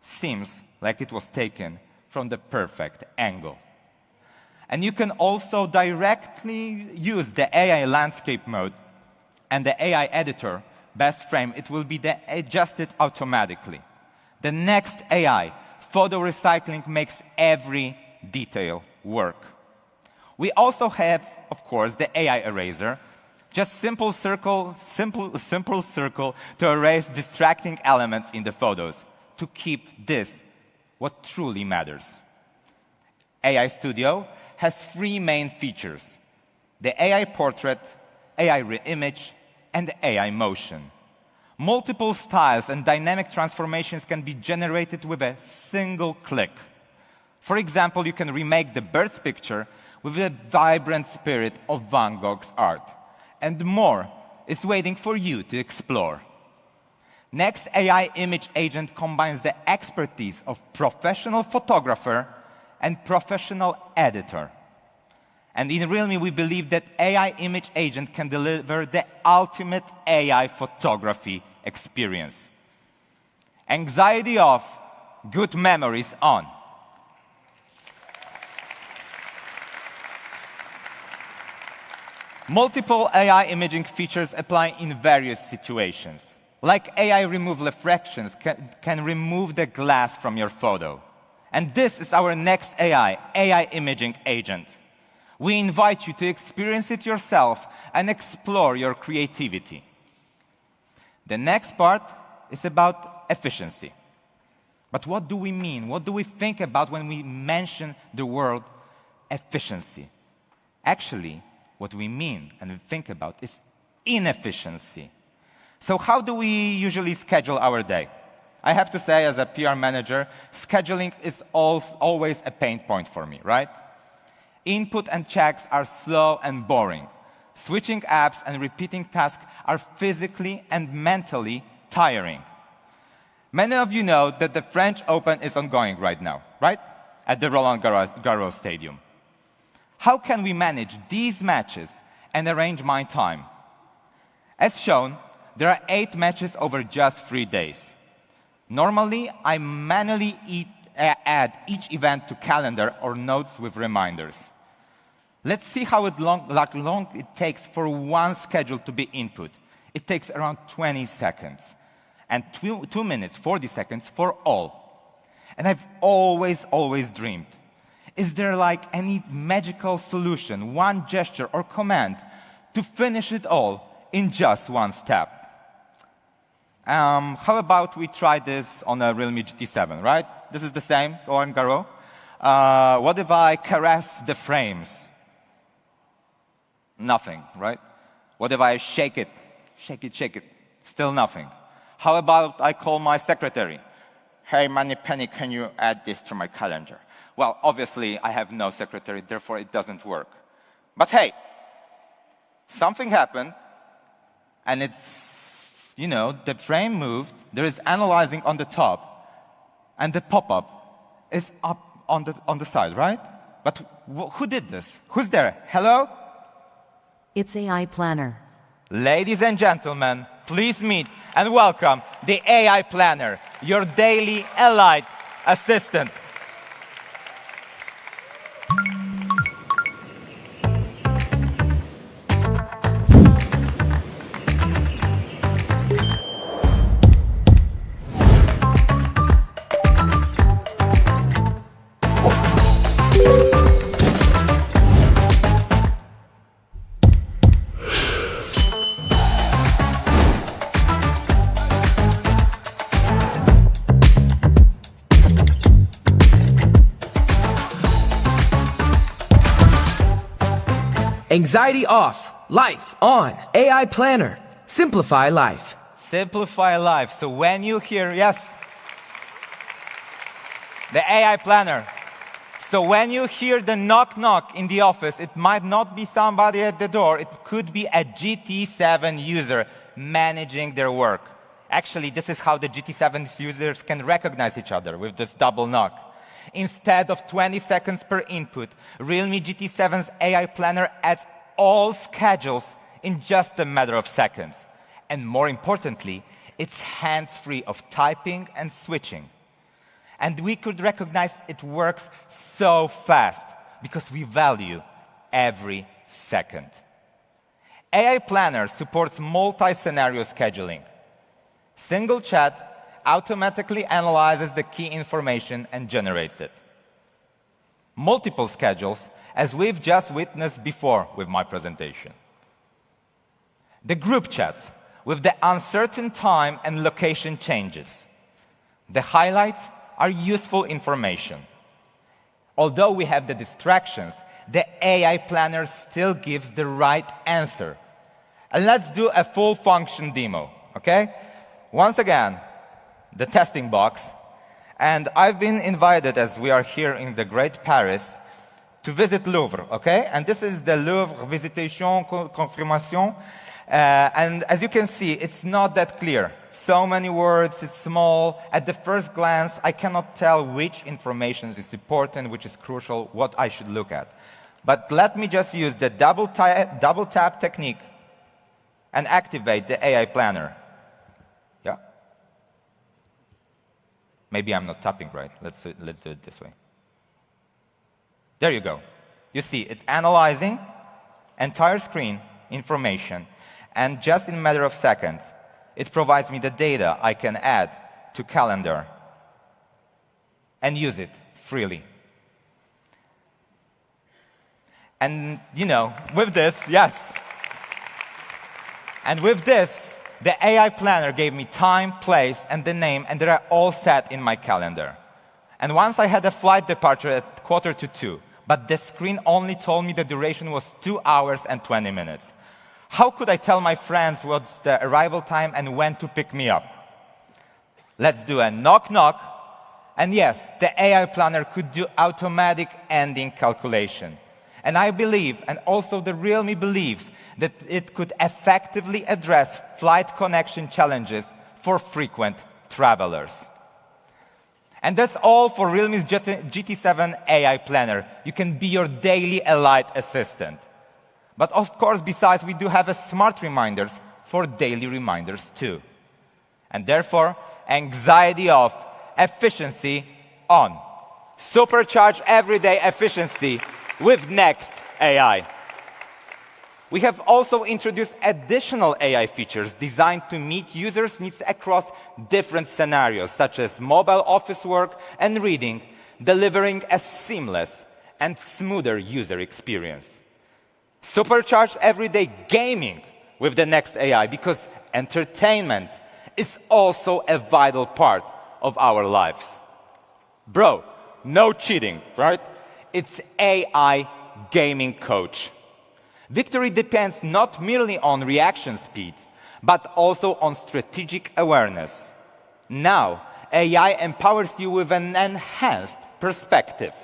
seems like it was taken from the perfect angle. And you can also directly use the AI landscape mode and the AI editor best frame. It will be adjusted automatically. The next AI, photo recycling, makes every detail work. We also have, of course, the AI eraser. Just simple circle to erase distracting elements in the photos, to keep this what truly matters. AI Studio has 3 main features: the AI portrait, AI reimage, and AI motion. Multiple styles and dynamic transformations can be generated with a single click. For example, you can remake the birth picture with the vibrant spirit of Van Gogh's art. And more is waiting for you to explore. Next AI image agent combines the expertise of professional photographer and professional editor. And in Realme, we believe that AI image agent can deliver the ultimate AI photography experience. Anxiety off, good memories on. Multiple AI imaging features apply in various situations. Like AI remove reflections can remove the glass from your photo. And this is our next AI imaging agent. We invite you to experience it yourself and explore your creativity. The next part is about efficiency. But what do we mean? What do we think about when we mention the word efficiency? Actually, what we mean and we think about is inefficiency. So how do we usually schedule our day? I have to say, as a PR manager, scheduling is always a pain point for me, right? Input and checks are slow and boring. Switching apps and repeating tasks are physically and mentally tiring. Many of you know that the French Open is ongoing right now, right? At the Roland Garros Stadium. How can we manage these matches and arrange my time? As shown, there are 8 matches over just 3 days. Normally, I manually add each event to calendar or notes with reminders. Let's see how long it takes for one schedule to be input. It takes around 20 seconds. And 2 minutes, 40 seconds for all. And I've always dreamed, is there like any magical solution, one gesture or command to finish it all in just one step? How about we try this on a realme GT7, right? This is the same, Roland Garros. What if I caress the frames? Nothing, right? What if I shake it? Shake it. Still nothing. How about I call my secretary? Hey, Moneypenny, can you add this to my calendar? Well, obviously, I have no secretary, therefore it doesn't work. But hey, something happened, and it's, you know, the frame moved, there is analyzing on the top, and the pop-up is up on the side, right? But who did this? Who's there? Hello? It's AI Planner. Ladies and gentlemen, please meet and welcome the AI Planner, your daily elite assistant. Anxiety off, life on, AI Planner. Simplify life. Simplify life. So when you hear, yes, the AI Planner. So when you hear the knock knock in the office, it might not be somebody at the door. It could be a GT7 user managing their work. Actually, this is how the GT7 users can recognize each other with this double knock. Instead of 20 seconds per input, realme GT7's AI Planner adds all schedules in just a matter of seconds. And more importantly, it's hands-free of typing and switching. And we could recognize it works so fast because we value every second. AI Planner supports multi-scenario scheduling. Single chat automatically analyzes the key information and generates it. Multiple schedules, as we've just witnessed before with my presentation. The group chats, with the uncertain time and location changes. The highlights are useful information. Although we have the distractions, the AI Planner still gives the right answer. And let's do a full function demo, okay? Once again, the testing box, and I've been invited, as we are here in the great Paris, to visit Louvre, okay? And this is the Louvre Visitation Confirmation, and as you can see, it's not that clear. So many words, it's small. At the first glance, I cannot tell which information is important, which is crucial, what I should look at. But let me just use the double tap technique and activate the AI Planner. Yeah. Maybe I'm not tapping right. Let's do it this way. There you go. You see, it's analyzing entire screen information, and just in a matter of seconds, It provides me the data I can add to calendar and use it freely. And, you know, with this, yes. And with this, the AI planner gave me time, place, and the name, and they're all set in my calendar. And once I had a flight departure at 1:45, but the screen only told me the duration was 2 hours and 20 minutes. How could I tell my friends what's the arrival time and when to pick me up? Let's do a knock-knock. And yes, the AI planner could do automatic ending calculation. And I believe, and also the realme believes, that it could effectively address flight connection challenges for frequent travelers. And that's all for realme's GT7 AI Planner. You can be your daily Elite assistant. But of course, besides, we do have a smart reminders for daily reminders too. And therefore, anxiety off, efficiency on. Supercharge everyday efficiency with Next AI. We have also introduced additional AI features designed to meet users' needs across different scenarios, such as mobile office work and reading, delivering a seamless and smoother user experience. Supercharge everyday gaming with the Next AI, because entertainment is also a vital part of our lives. Bro, no cheating, right? It's AI gaming coach. Victory depends not merely on reaction speed, but also on strategic awareness. Now, AI empowers you with an enhanced perspective.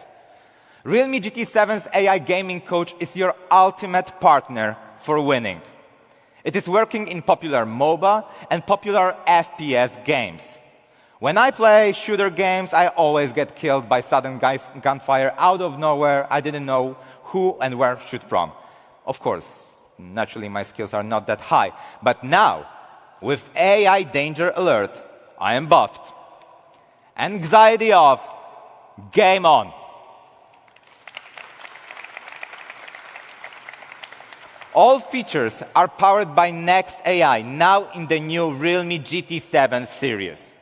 Realme GT7's AI gaming coach is your ultimate partner for winning. It is working in popular MOBA and popular FPS games. When I play shooter games, I always get killed by sudden gunfire out of nowhere. I didn't know who and where to shoot from. Of course, naturally my skills are not that high. But now, with AI Danger Alert, I am buffed. Anxiety off, game on. All features are powered by Next AI, now in the new Realme GT7 series.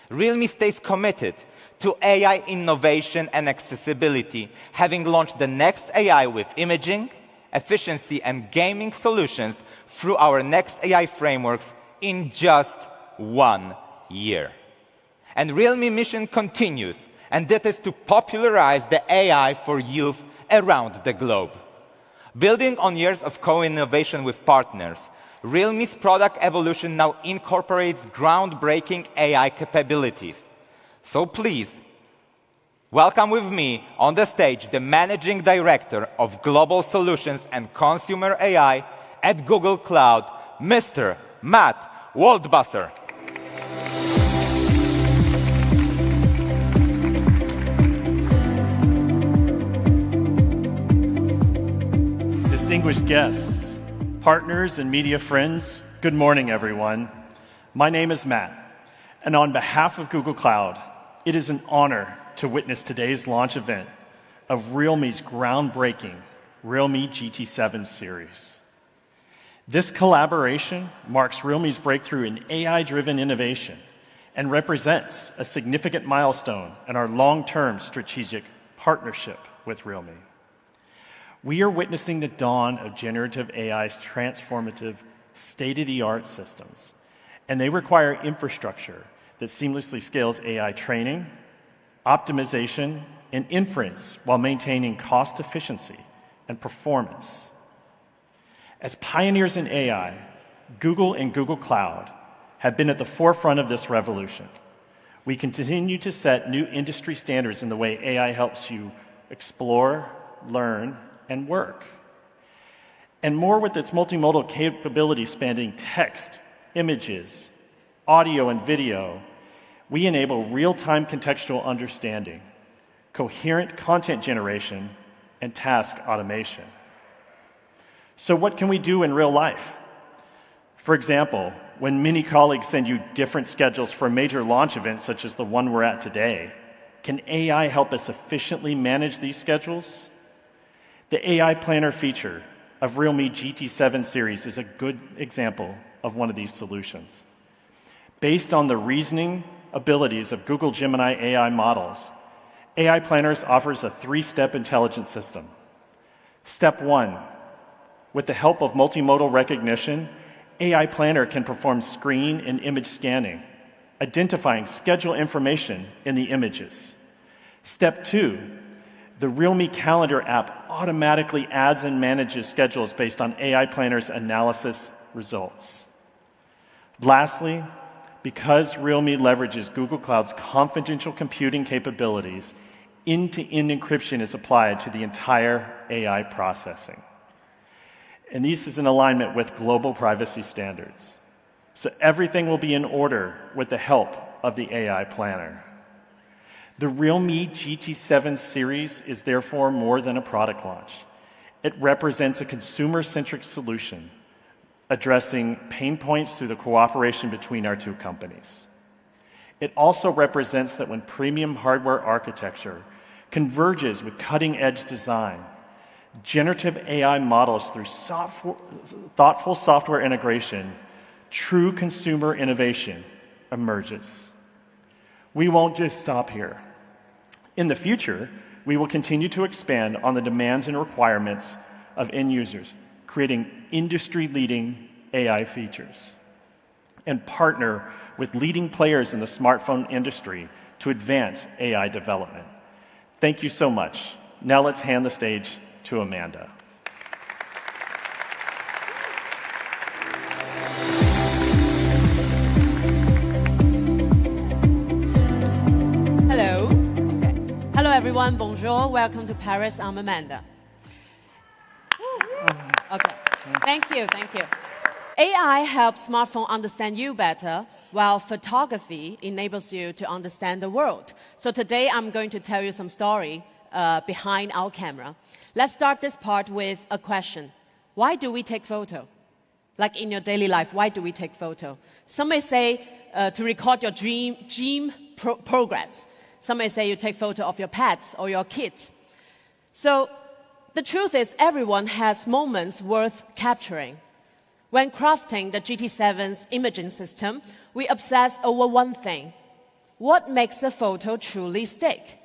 Realme stays committed to AI innovation and accessibility, having launched the Next AI with imaging, efficiency, and gaming solutions through our Next AI frameworks in just 1 year. And Realme mission continues, and that is to popularize the AI for youth around the globe. Building on years of co-innovation with partners, Realme's product evolution now incorporates groundbreaking AI capabilities. So please, welcome with me on the stage the Managing Director of Global Solutions and Consumer AI at Google Cloud, Mr. Matt Waldbusser. Distinguished guests, partners, and media friends, good morning, everyone. My name is Matt, and on behalf of Google Cloud, it is an honor to witness today's launch event of Realme's groundbreaking Realme GT7 series. This collaboration marks Realme's breakthrough in AI-driven innovation and represents a significant milestone in our long-term strategic partnership with Realme. We are witnessing the dawn of generative AI's transformative, state-of-the-art systems, and they require infrastructure that seamlessly scales AI training, optimization, and inference while maintaining cost efficiency and performance. As pioneers in AI, Google and Google Cloud have been at the forefront of this revolution. We continue to set new industry standards in the way AI helps you explore, learn, and work. And more with its multimodal capability spanning text, images, audio, and video, we enable real-time contextual understanding, coherent content generation, and task automation. So what can we do in real life? For example, when many colleagues send you different schedules for major launch events such as the one we're at today, can AI help us efficiently manage these schedules? The AI Planner feature of Realme GT7 series is a good example of one of these solutions. Based on the reasoning abilities of Google Gemini AI models, AI Planners offers a 3-step intelligence system. Step 1, with the help of multimodal recognition, AI Planner can perform screen and image scanning, identifying schedule information in the images. Step 2, the realme Calendar app automatically adds and manages schedules based on AI Planner's analysis results. Lastly, because realme leverages Google Cloud's confidential computing capabilities, end-to-end encryption is applied to the entire AI processing. And this is in alignment with global privacy standards. So everything will be in order with the help of the AI Planner. The realme GT7 series is therefore more than a product launch. It represents a consumer-centric solution addressing pain points through the cooperation between our two companies. It also represents that when premium hardware architecture converges with cutting-edge design, generative AI models through thoughtful software integration, true consumer innovation emerges. We won't just stop here. In the future, we will continue to expand on the demands and requirements of end users, creating industry-leading AI features, and partner with leading players in the smartphone industry to advance AI development. Thank you so much. Now let's hand the stage to Amanda. Hello. Okay. Hello, everyone. Bonjour. Welcome to Paris. I'm Amanda. Okay. Thank you. Thank you. AI helps smartphone understand you better, while photography enables you to understand the world. So today I'm going to tell you some story behind our camera. Let's start this part with a question. Why do we take photo? Like in your daily life, why do we take photo? Some may say to record your gym progress. Some may say you take photo of your pets or your kids. So the truth is everyone has moments worth capturing. When crafting the GT7's imaging system, we obsess over one thing. What makes a photo truly stick?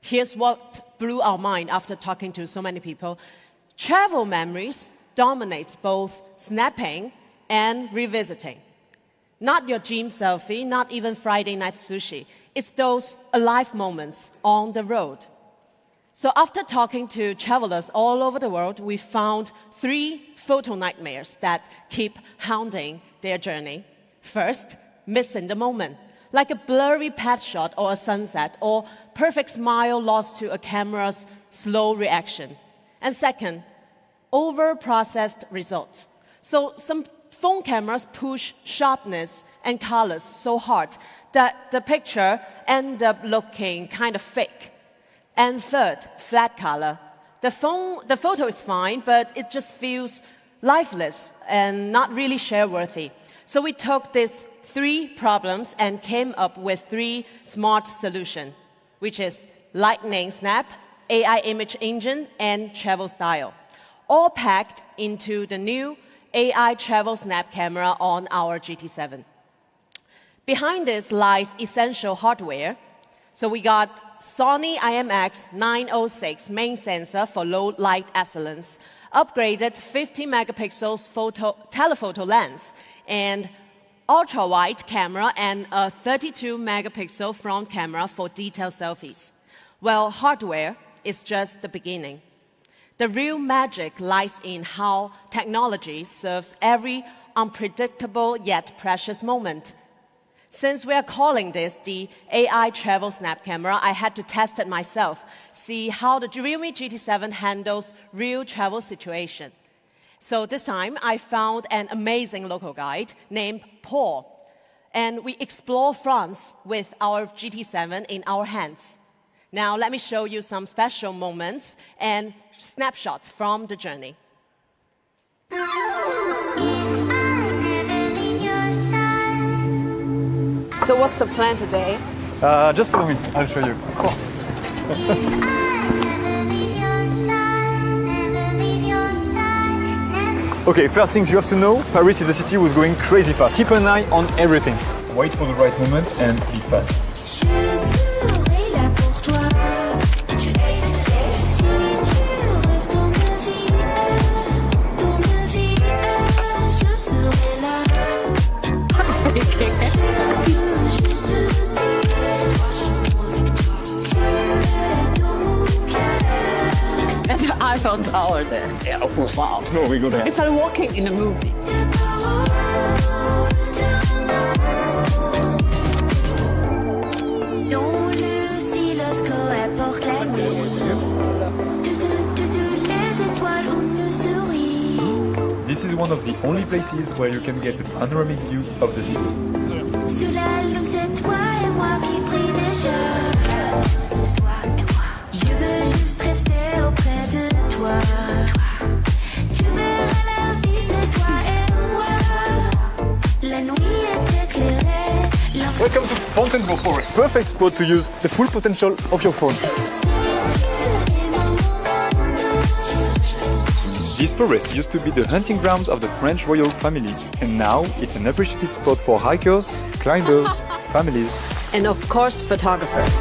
Here's what blew our mind after talking to so many people. Travel memories dominates both snapping and revisiting. Not your gym selfie, not even Friday night sushi. It's those alive moments on the road. So after talking to travelers all over the world, we found 3 photo nightmares that keep hounding their journey. First, missing the moment, like a blurry pet shot or a sunset, or perfect smile lost to a camera's slow reaction. And second, over-processed results. So some phone cameras push sharpness and colors so hard that the picture ends up looking kind of fake. And third, flat color. The photo is fine, but it just feels lifeless and not really share-worthy. So we took these 3 problems and came up with 3 smart solutions, which is lightning snap, AI image engine, and travel style, all packed into the new AI travel snap camera on our GT7. Behind this lies essential hardware. So we got Sony IMX906 main sensor for low light excellence, upgraded 50 megapixels telephoto lens, and ultra-wide camera and a 32 megapixel front camera for detailed selfies. Well, hardware is just the beginning. The real magic lies in how technology serves every unpredictable yet precious moment. Since we are calling this the AI Travel Snap Camera, I had to test it myself, see how the realme GT7 handles real travel situation. So this time, I found an amazing local guide named Paul, and we explore France with our GT7 in our hands. Now, let me show you some special moments and snapshots from the journey. So what's the plan today? Just follow me, I'll show you. Cool. Okay, first things you have to know, Paris is a city who's going crazy fast. Keep an eye on everything. wait for the right moment and be fast. And the iPhone tower there. Yeah, of course. Wow. No, we go there. It's like walking in a movie. Dont le oscilloscope apporte la nuit. Les étoiles où nous sourient. This is one of the only places where you can get a panoramic view of the city. Sous la lune, c'est toi et moi qui prie déjà. Je veux juste rester auprès de toi. Tu verras la vie, c'est toi et moi. La nuit est éclairée. Welcome to Fontainebleau Forest. Perfect spot to use the full potential of your phone. This forest used to be the hunting grounds of the French royal family, and now it's an appreciated spot for hikers, climbers, families, and of course, photographers.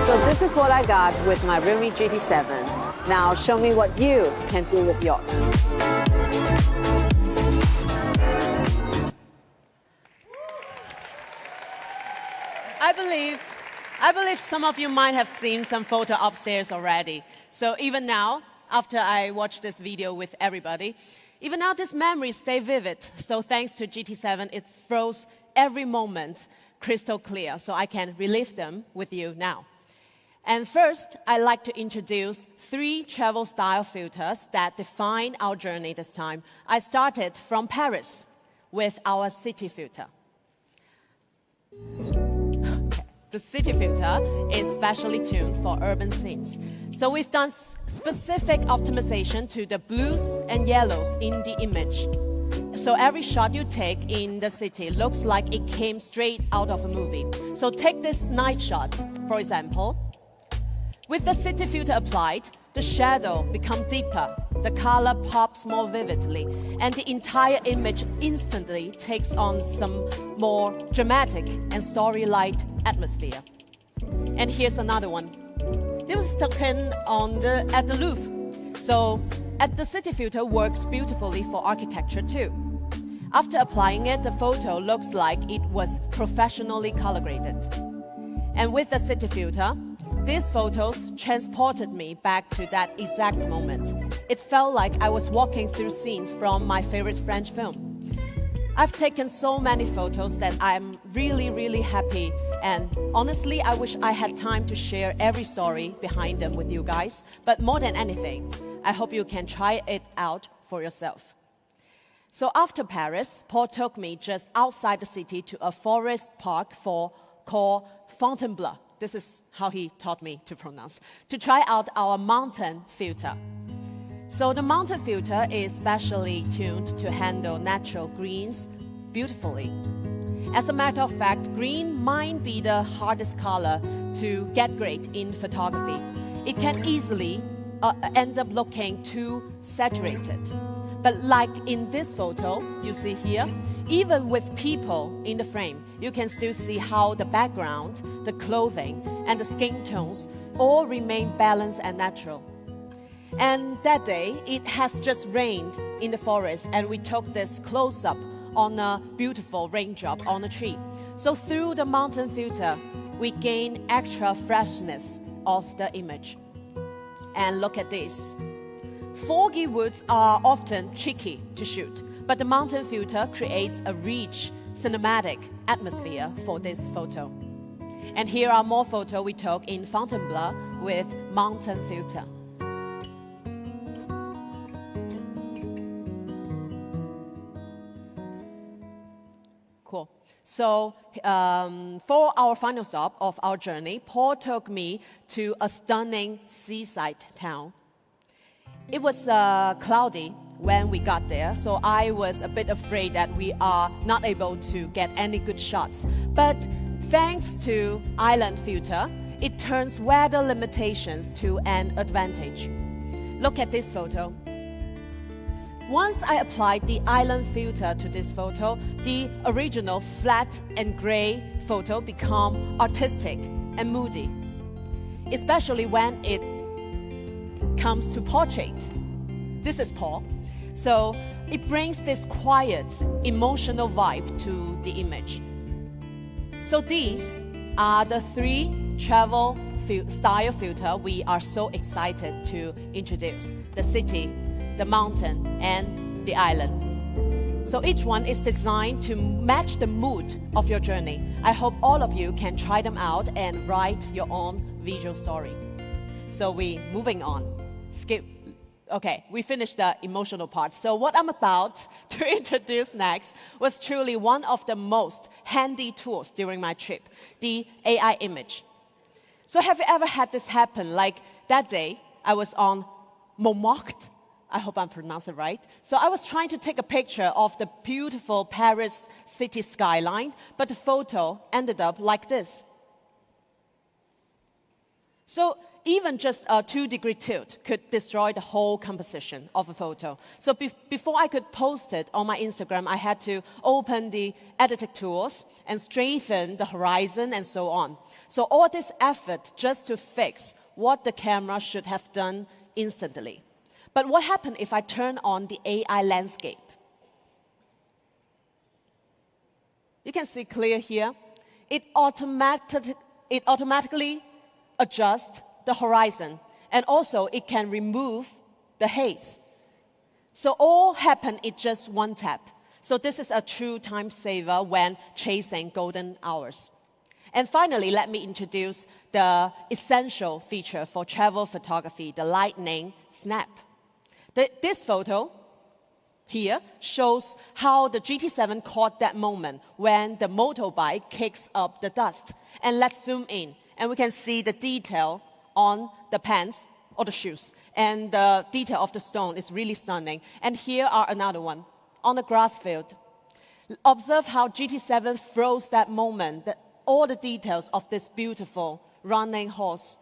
So this is what I got with my realme GT7. Now show me what you can do with yours. I believe some of you might have seen some photo upstairs already. So even now, after I watch this video with everybody, even now these memories stay vivid. So thanks to GT7, it froze every moment crystal clear, so I can relive them with you now. And first, I'd like to introduce 3 travel style filters that define our journey this time. I started from Paris with our city filter. The city filter is specially tuned for urban scenes. So we've done specific optimization to the blues and yellows in the image. So every shot you take in the city looks like it came straight out of a movie. So take this night shot, for example. With the city filter applied, the shadow becomes deeper, the color pops more vividly, and the entire image instantly takes on some more dramatic and story-like atmosphere. And here's another one. This was taken at the Louvre. So the city filter works beautifully for architecture too. After applying it, the photo looks like it was professionally color graded. And with the city filter, these photos transported me back to that exact moment. It felt like I was walking through scenes from my favorite French film. I've taken so many photos that I'm really, really happy, and honestly, I wish I had time to share every story behind them with you guys. But more than anything, I hope you can try it out for yourself. So after Paris, Paul took me just outside the city to a forest park called Fontainebleau. This is how he taught me to pronounce, to try out our mountain filter. So the mountain filter is specially tuned to handle natural greens beautifully. As a matter of fact, green might be the hardest color to get great in photography. It can easily end up looking too saturated. But like in this photo you see here, even with people in the frame, you can still see how the background, the clothing, and the skin tones all remain balanced and natural. And that day, it has just rained in the forest, and we took this close-up on a beautiful raindrop on a tree. So through the mountain filter, we gain extra freshness of the image. And look at this. Foggy woods are often tricky to shoot, but the mountain filter creates a rich, cinematic atmosphere for this photo. And here are more photos we took in Fontainebleau with mountain filter. Cool. So for our final stop of our journey, Paul took me to a stunning seaside town. It was cloudy when we got there, so I was a bit afraid that we are not able to get any good shots. But thanks to island filter, it turns weather limitations to an advantage. Look at this photo. Once I applied the island filter to this photo, the original flat and gray photo become artistic and moody, especially when it comes to portrait. This is Paul. So it brings this quiet, emotional vibe to the image. So these are the 3 travel style filter we are so excited to introduce: the city, the mountain, and the island. So each one is designed to match the mood of your journey. I hope all of you can try them out and write your own visual story. So we moving on. Skip. Okay, we finished the emotional part. So what I'm about to introduce next was truly one of the most handy tools during my trip, the AI image. So have you ever had this happen? Like that day, I was on Montmartre. I hope I'm pronouncing it right. So I was trying to take a picture of the beautiful Paris city skyline, but the photo ended up like this. So even just a 2-degree tilt could destroy the whole composition of a photo. So before I could post it on my Instagram, I had to open the editing tools and straighten the horizon and so on. So all this effort just to fix what the camera should have done instantly. But what happened if I turn on the AI landscape? You can see clear here. It automatically adjusts the horizon, and also it can remove the haze. So all happen in just one tap. So this is a true time saver when chasing golden hours. And finally, let me introduce the essential feature for travel photography, the lightning snap. This photo here shows how the GT7 caught that moment when the motorbike kicks up the dust. And let's zoom in, and we can see the detail on the pants or the shoes. And the detail of the stone is really stunning. And here are another one on the grass field. Observe how GT7 froze that moment, all the details of this beautiful running horse.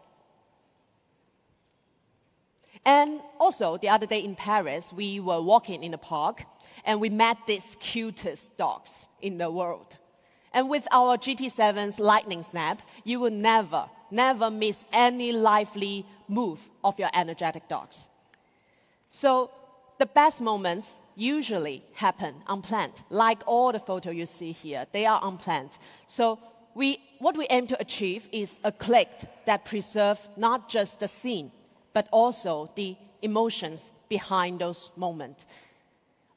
And also, the other day in Paris, we were walking in the park, and we met these cutest dogs in the world. And with our GT7's lightning snap, you will never miss any lively move of your energetic dogs. So the best moments usually happen unplanned. Like all the photos you see here, they are unplanned. So what we aim to achieve is a click that preserves not just the scene, but also the emotions behind those moments.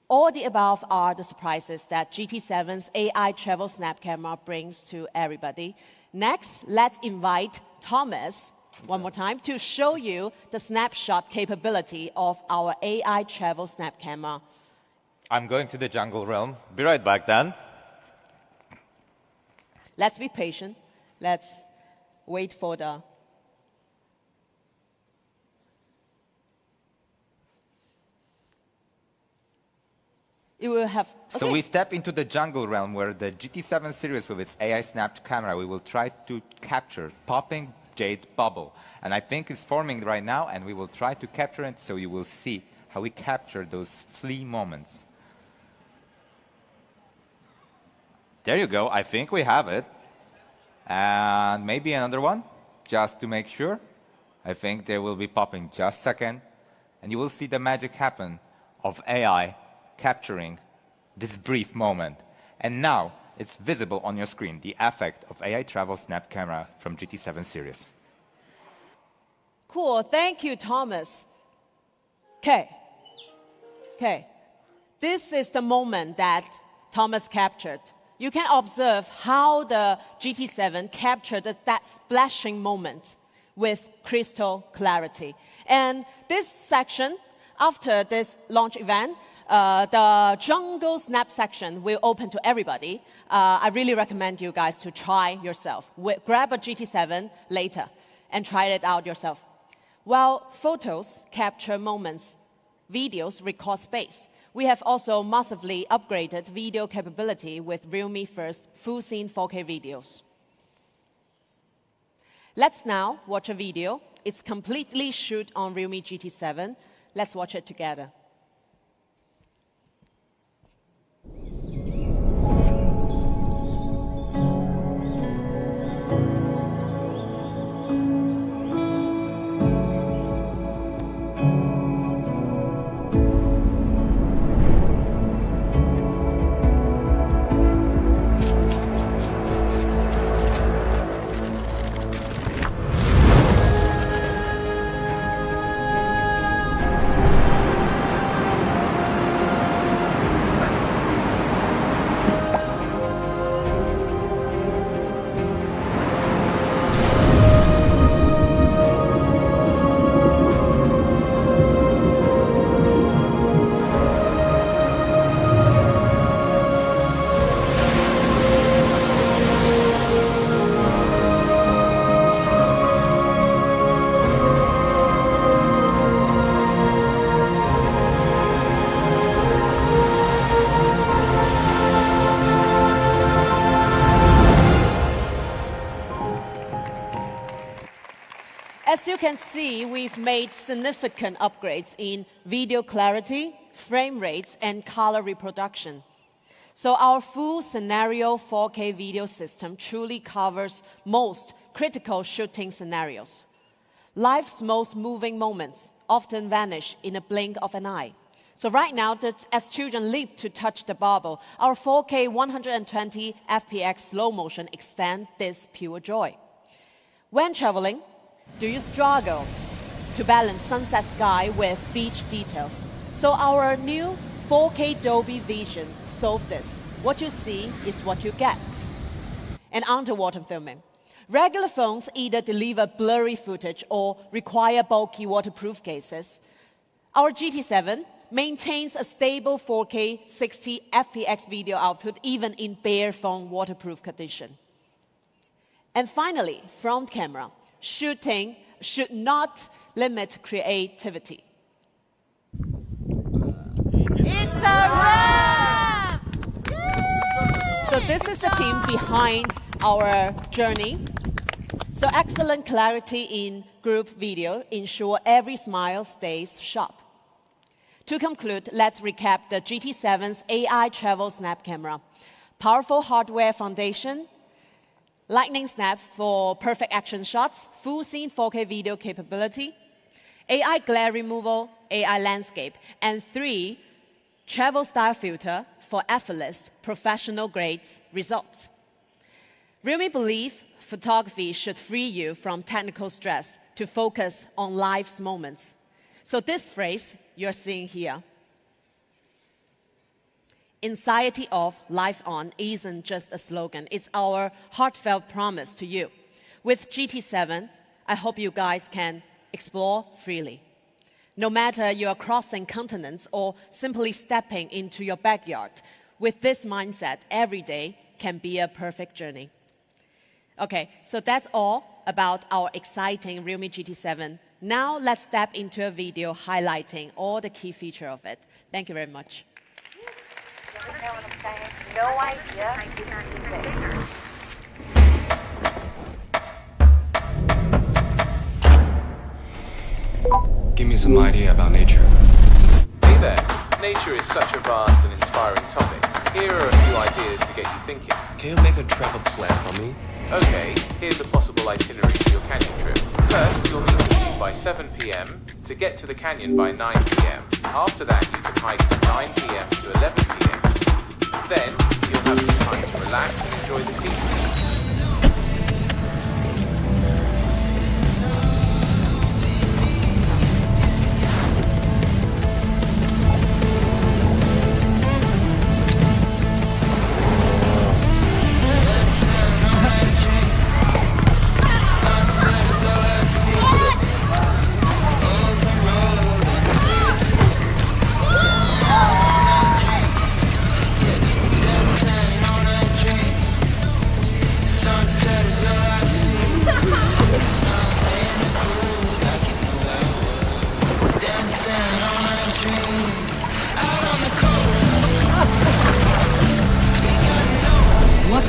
All the above are the surprises that GT7's AI travel snap camera brings to everybody. Next, let's invite Thomas, one more time, to show you the snapshot capability of our AI travel snap camera. I'm going to the jungle realm. Be right back then. Let's be patient. Let's wait for the... You will have... Okay. So we step into the jungle realm where the GT7 series with its AI snapped camera, we will try to capture popping jade bubble. And I think it's forming right now, and we will try to capture it so you will see how we capture those flea moments. There you go. I think we have it. And maybe another one, just to make sure. I think they will be popping just a second. And you will see the magic happen of AI capturing this brief moment. And now it's visible on your screen, the effect of AI travel snap camera from GT7 series. Cool. Thank you, Thomas. Okay. This is the moment that Thomas captured. You can observe how the GT7 captured that splashing moment with crystal clarity. And this section, after this launch event, the jungle snap section will open to everybody. I really recommend you guys to try yourself. Grab a GT7 later and try it out yourself. Well, photos capture moments videos record space. We have also massively upgraded video capability with realme first full scene 4K videos. Let's now watch a video. It's completely shoot on realme GT7. Let's watch it together. As you can see, we've made significant upgrades in video clarity, frame rates, and color reproduction. So our full scenario 4K video system truly covers most critical shooting scenarios. Life's most moving moments often vanish in a blink of an eye. So right now, as children leap to touch the bubble, our 4K 120 FPX slow motion extend this pure joy. When traveling, do you struggle to balance sunset sky with beach details? So our new 4K Dolby Vision solves this. What you see is what you get. And underwater filming. Regular phones either deliver blurry footage or require bulky waterproof cases. Our GT7 maintains a stable 4K 60 FPX video output even in bare phone waterproof condition. And finally, front camera. Shooting should not limit creativity. It's a wrap! So this is the team behind our journey. So excellent clarity in group video ensure every smile stays sharp. To conclude, let's recap the GT7's AI travel snap camera. Powerful hardware foundation, lightning snap for perfect action shots, full scene 4K video capability, AI glare removal, AI landscape, and 3 travel style filter for effortless professional grades results. Realme believe photography should free you from technical stress to focus on life's moments. So this phrase you're seeing here, anxiety off, life on, isn't just a slogan. It's our heartfelt promise to you. With GT7, I hope you guys can explore freely. No matter you're crossing continents or simply stepping into your backyard, with this mindset, every day can be a perfect journey. Okay, so that's all about our exciting Realme GT7. Now let's step into a video highlighting all the key features of it. Thank you very much. No idea. I can't do this. Give me some idea about nature. Hey there. Nature is such a vast and inspiring topic. Here are a few ideas to get you thinking. Can you make a travel plan for me? Okay, here's a possible itinerary for your canyon trip. First, you'll need to leave by 7 p.m. to get to the canyon by 9 p.m. After that, you can hike from 9 p.m. to 11 p.m. Then, you'll have some time to relax and enjoy the scenery.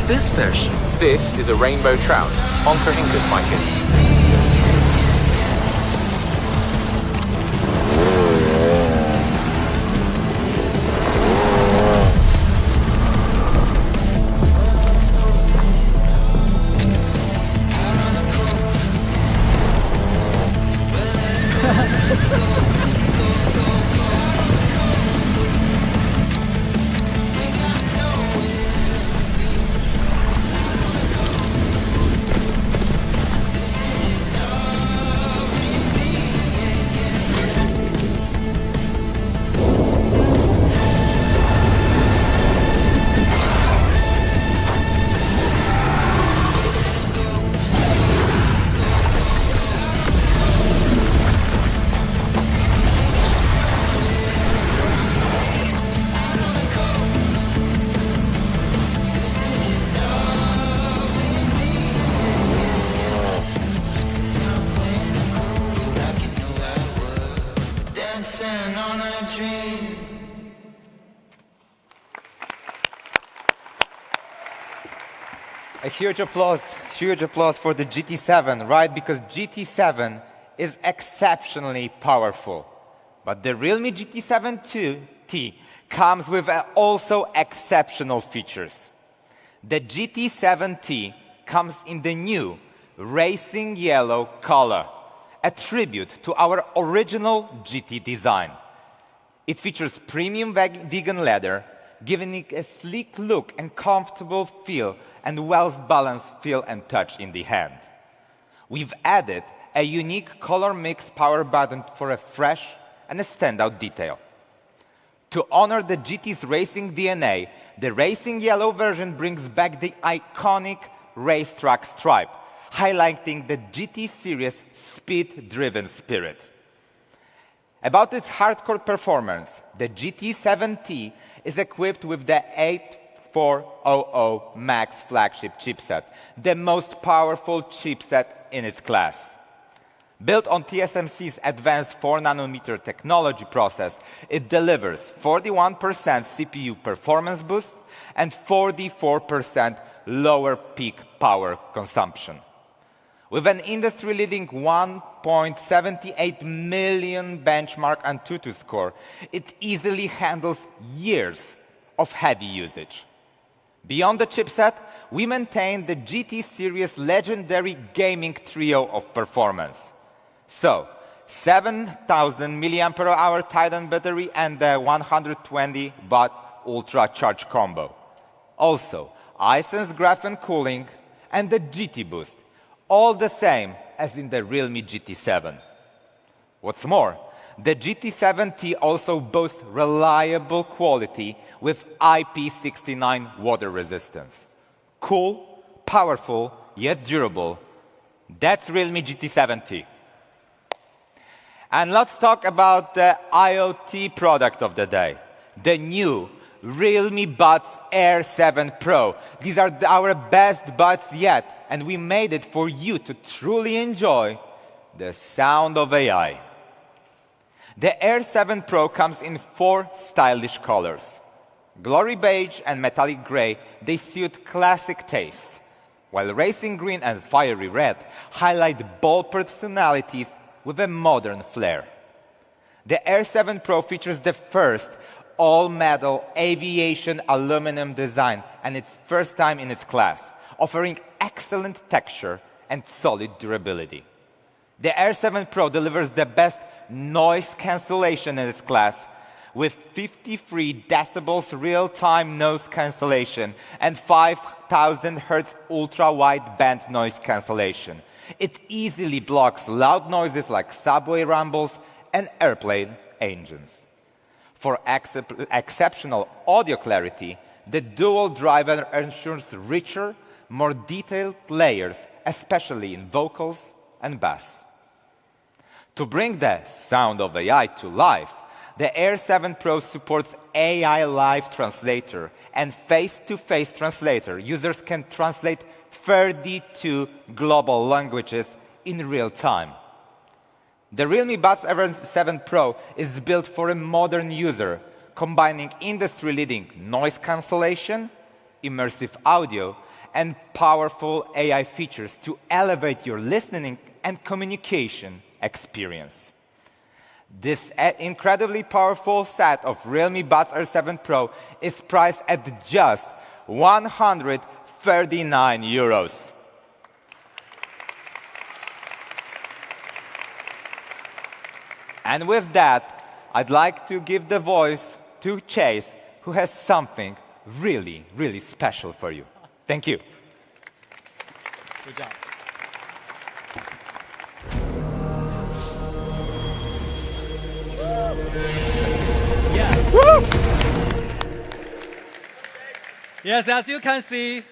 this fish? This is a rainbow trout, Oncorhynchus micus. A huge applause for the GT7, right? Because GT7 is exceptionally powerful. But the realme GT7T comes with also exceptional features. The GT7T comes in the new racing yellow color, a tribute to our original GT design. It features premium vegan leather, giving it a sleek look and comfortable feel and well-balanced feel and touch in the hand. We've added a unique color mix power button for a fresh and a standout detail. To honor the GT's racing DNA, the racing yellow version brings back the iconic racetrack stripe, highlighting the GT series' speed-driven spirit. About its hardcore performance, the GT7T is equipped with the 8400 Max flagship chipset, the most powerful chipset in its class. Built on TSMC's advanced 4nm technology process, it delivers 41% CPU performance boost and 44% lower peak power consumption. With an industry-leading 1.78 million benchmark Antutu score, it easily handles years of heavy usage. Beyond the chipset, we maintain the GT series' legendary gaming trio of performance. So, 7,000 mAh Titan battery and the 120-watt ultra charge combo. Also, IceSense graphene cooling and the GT boost, all the same as in the realme GT7. What's more, the GT7T also boasts reliable quality with IP69 water resistance. Cool, powerful, yet durable. That's realme GT7T. And let's talk about the IoT product of the day, the new Realme Buds Air 7 Pro. These are our best buds yet, and we made it for you to truly enjoy the sound of AI. The Air 7 Pro comes in 4 stylish colors. Glory beige and metallic gray, they suit classic tastes, while racing green and fiery red highlight bold personalities with a modern flair. The Air 7 Pro features the first all-metal aviation aluminum design, and its first time in its class, offering excellent texture and solid durability. The Air 7 Pro delivers the best noise cancellation in its class, with 53 decibels real-time noise cancellation and 5,000 Hz ultra-wideband noise cancellation. It easily blocks loud noises like subway rumbles and airplane engines. For exceptional audio clarity, the dual driver ensures richer, more detailed layers, especially in vocals and bass. To bring the sound of AI to life, the Air 7 Pro supports AI Live Translator and face-to-face translator. Users can translate 32 global languages in real time. The Realme Buds Air 7 Pro is built for a modern user, combining industry-leading noise cancellation, immersive audio, and powerful AI features to elevate your listening and communication experience. This incredibly powerful set of Realme Buds R7 Pro is priced at just 139 euros. And with that, I'd like to give the voice to Chase, who has something really, really special for you. Thank you. Good job. Yeah. Woo! Yes, as you can see,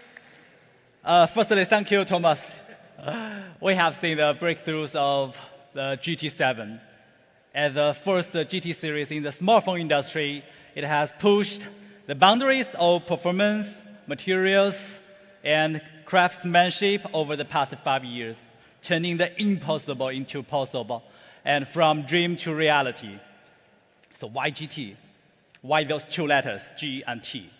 firstly, thank you, Thomas. We have seen the breakthroughs of the GT7. As the first GT series in the smartphone industry, it has pushed the boundaries of performance, materials, and craftsmanship over the past 5 years, turning the impossible into possible, and from dream to reality. So why GT? Why those two letters, G and T?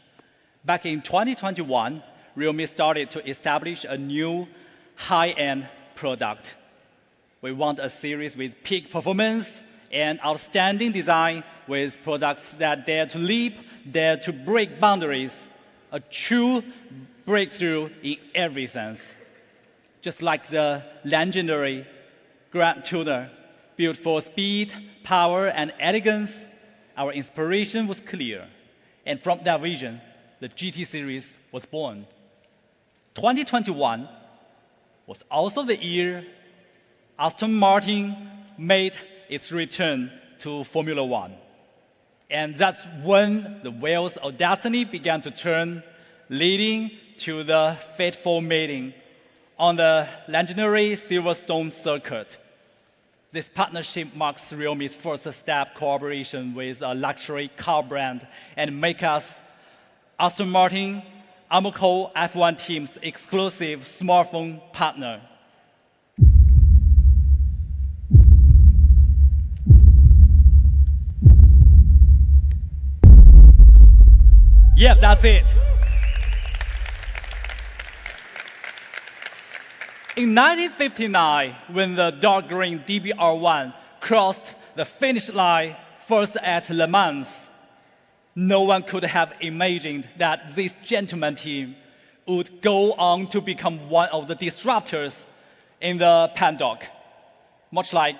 Back in 2021, Realme started to establish a new high-end product. We want a series with peak performance and outstanding design, with products that dare to leap, dare to break boundaries, a true breakthrough in every sense. Just like the legendary Grand Tuner, built for speed, power, and elegance, our inspiration was clear. And from that vision, the GT series was born. 2021 was also the year Aston Martin made its return to Formula One. And that's when the wheels of destiny began to turn, leading to the fateful meeting on the legendary Silverstone circuit. This partnership marks Realme's first step collaboration with a luxury car brand and make us Aston Martin Amoco F1 team's exclusive smartphone partner. Yeah, that's it. In 1959, when the dark green DBR1 crossed the finish line first at Le Mans, no one could have imagined that this gentleman team would go on to become one of the disruptors in the paddock, much like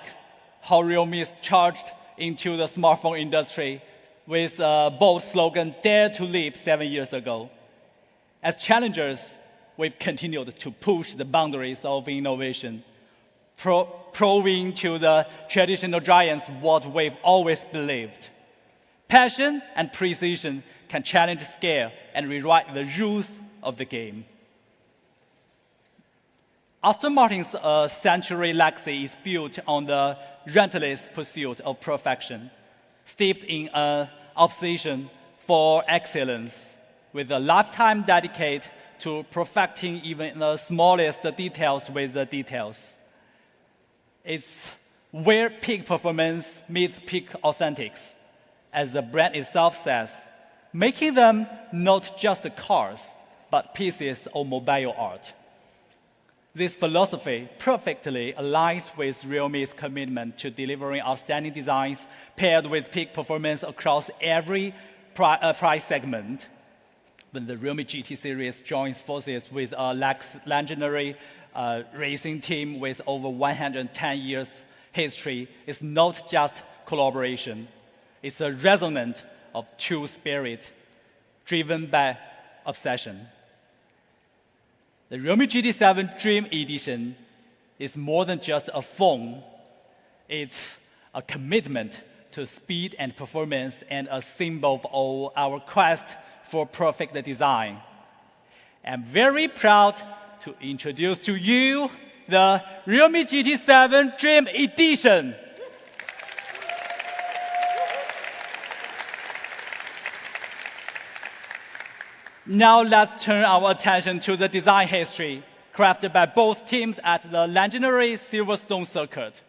how Realme is charged into the smartphone industry with a bold slogan, Dare to Leap, 7 years ago. As challengers, we've continued to push the boundaries of innovation, proving to the traditional giants what we've always believed. Passion and precision can challenge scale and rewrite the rules of the game. Aston Martin's century legacy is built on the relentless pursuit of perfection, steeped in an obsession for excellence, with a lifetime dedicated to perfecting even the smallest details with the details. It's where peak performance meets peak authentics, as the brand itself says, making them not just cars, but pieces of mobile art. This philosophy perfectly aligns with Realme's commitment to delivering outstanding designs paired with peak performance across every price segment. When the Realme GT series joins forces with a legendary racing team with over 110 years history, it's not just collaboration. It's a resonance of true spirit, driven by obsession. The Realme GT7 Dream Edition is more than just a phone. It's a commitment to speed and performance and a symbol of our quest for perfect design. I'm very proud to introduce to you the Realme GT7 Dream Edition. Now let's turn our attention to the design history crafted by both teams at the legendary Silverstone circuit.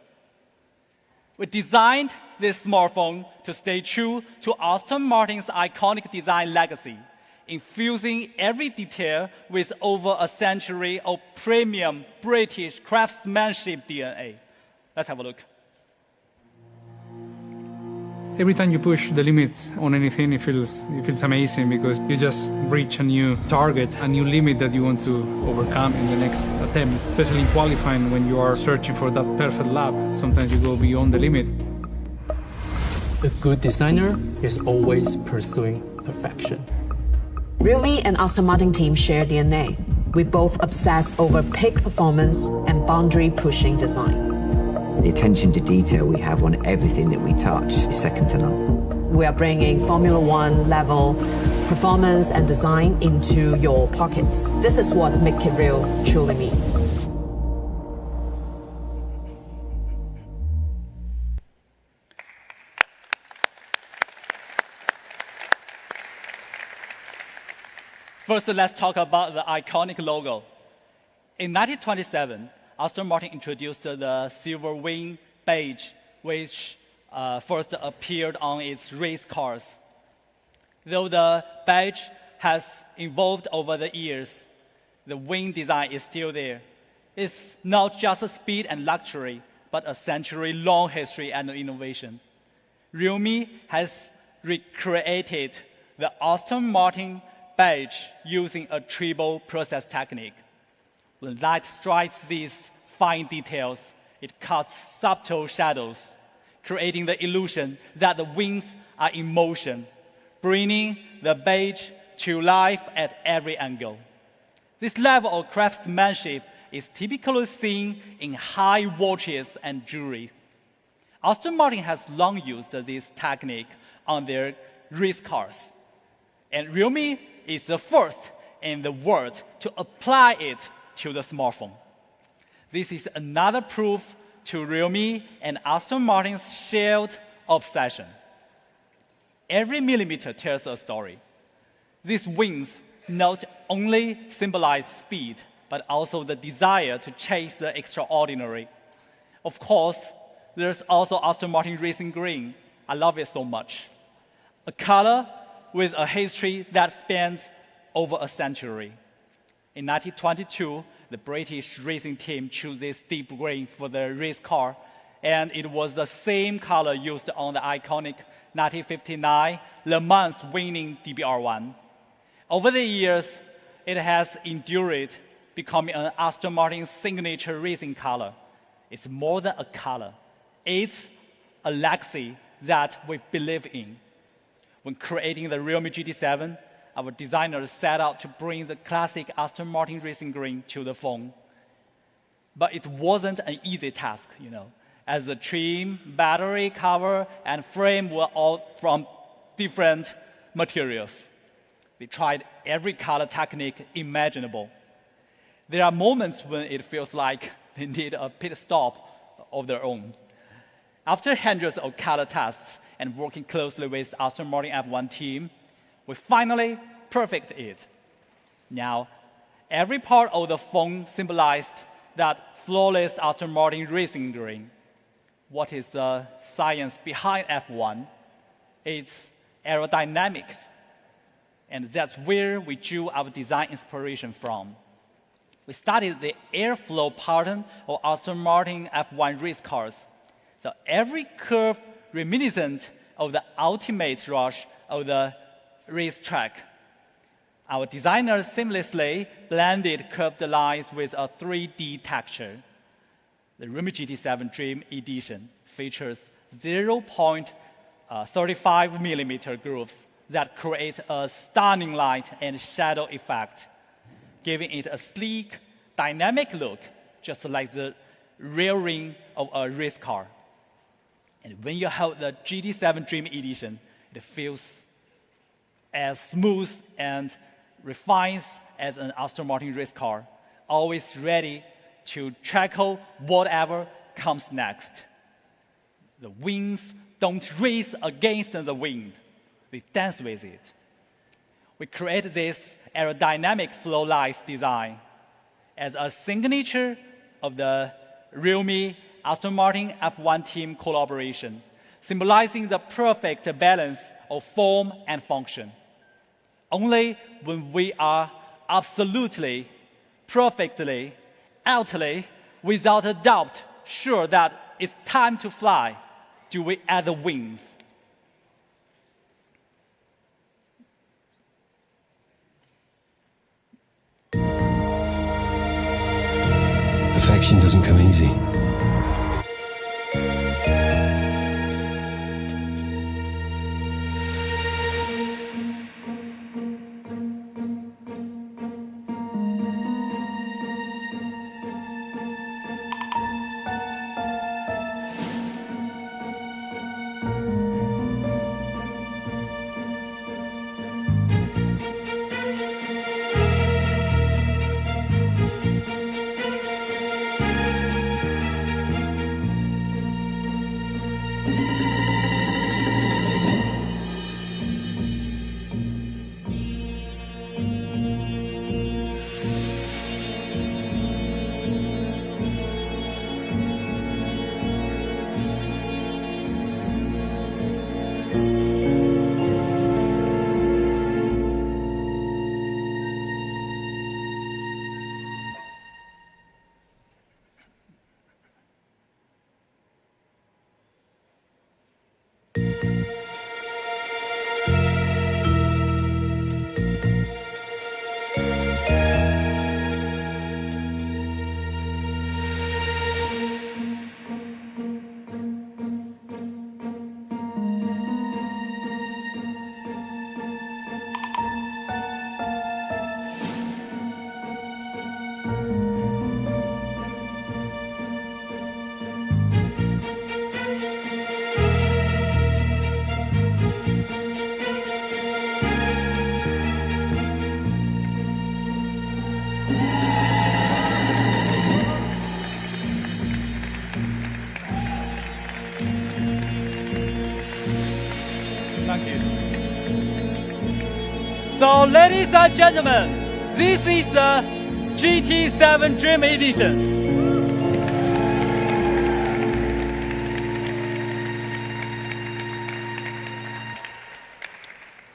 We designed this smartphone to stay true to Aston Martin's iconic design legacy infusing every detail with over a century of premium British craftsmanship DNA. Let's have a look. Every time you push the limits on anything, it feels amazing because you just reach a new target, a new limit that you want to overcome in the next attempt. Especially in qualifying, when you are searching for that perfect lap, sometimes you go beyond the limit. A good designer is always pursuing perfection. Realme and Aston Martin team share DNA. We both obsess over peak performance and boundary-pushing design. The attention to detail we have on everything that we touch is second to none. We are bringing Formula One level performance and design into your pockets. This is what Make It Real truly means. First, let's talk about the iconic logo. In 1927, Aston Martin introduced the silver wing badge, which first appeared on its race cars. Though the badge has evolved over the years, the wing design is still there. It's not just a speed and luxury, but a century-long history and innovation. Realme has recreated the Aston Martin badge using a triple process technique. When light strikes these fine details, it cuts subtle shadows, creating the illusion that the wings are in motion, bringing the badge to life at every angle. This level of craftsmanship is typically seen in high watches and jewelry. Aston Martin has long used this technique on their race cars, and Realme is the first in the world to apply it to the smartphone. This is another proof to Realme and Aston Martin's shared obsession. Every millimeter tells a story. These wings not only symbolize speed, but also the desire to chase the extraordinary. Of course, there's also Aston Martin Racing Green. I love it so much. A color with a history that spans over a century. In 1922, the British racing team chose this deep green for the race car, and it was the same color used on the iconic 1959 Le Mans winning DBR1. Over the years, it has endured, becoming an Aston Martin signature racing color. It's more than a color. It's a legacy that we believe in. When creating the Realme GT7, our designers set out to bring the classic Aston Martin Racing Green to the phone. But it wasn't an easy task, as the trim, battery, cover, and frame were all from different materials. We tried every color technique imaginable. There are moments when it feels like they need a pit stop of their own. After hundreds of color tests and working closely with Aston Martin F1 team, we finally perfected it. Now, every part of the phone symbolized that flawless Aston Martin Racing Green. What is the science behind F1? It's aerodynamics. And that's where we drew our design inspiration from. We studied the airflow pattern of Aston Martin F1 race cars. So every curve reminiscent of the ultimate rush of the racetrack. Our designers seamlessly blended curved lines with a 3D texture. The Realme GT7 Dream Edition features 0.35 millimeter grooves that create a stunning light and shadow effect, giving it a sleek, dynamic look, just like the rear ring of a race car. And when you hold the GT7 Dream Edition, it feels as smooth and refined as an Aston Martin race car, always ready to tackle whatever comes next. The wings don't race against the wind. They dance with it. We create this aerodynamic flow lights design as a signature of the Realme Aston Martin F1 team collaboration, symbolizing the perfect balance of form and function. Only when we are absolutely, perfectly, utterly, without a doubt, sure that it's time to fly, do we add the wings. Perfection doesn't come easy. Thank you. So, ladies and gentlemen, this is the GT7 Dream Edition.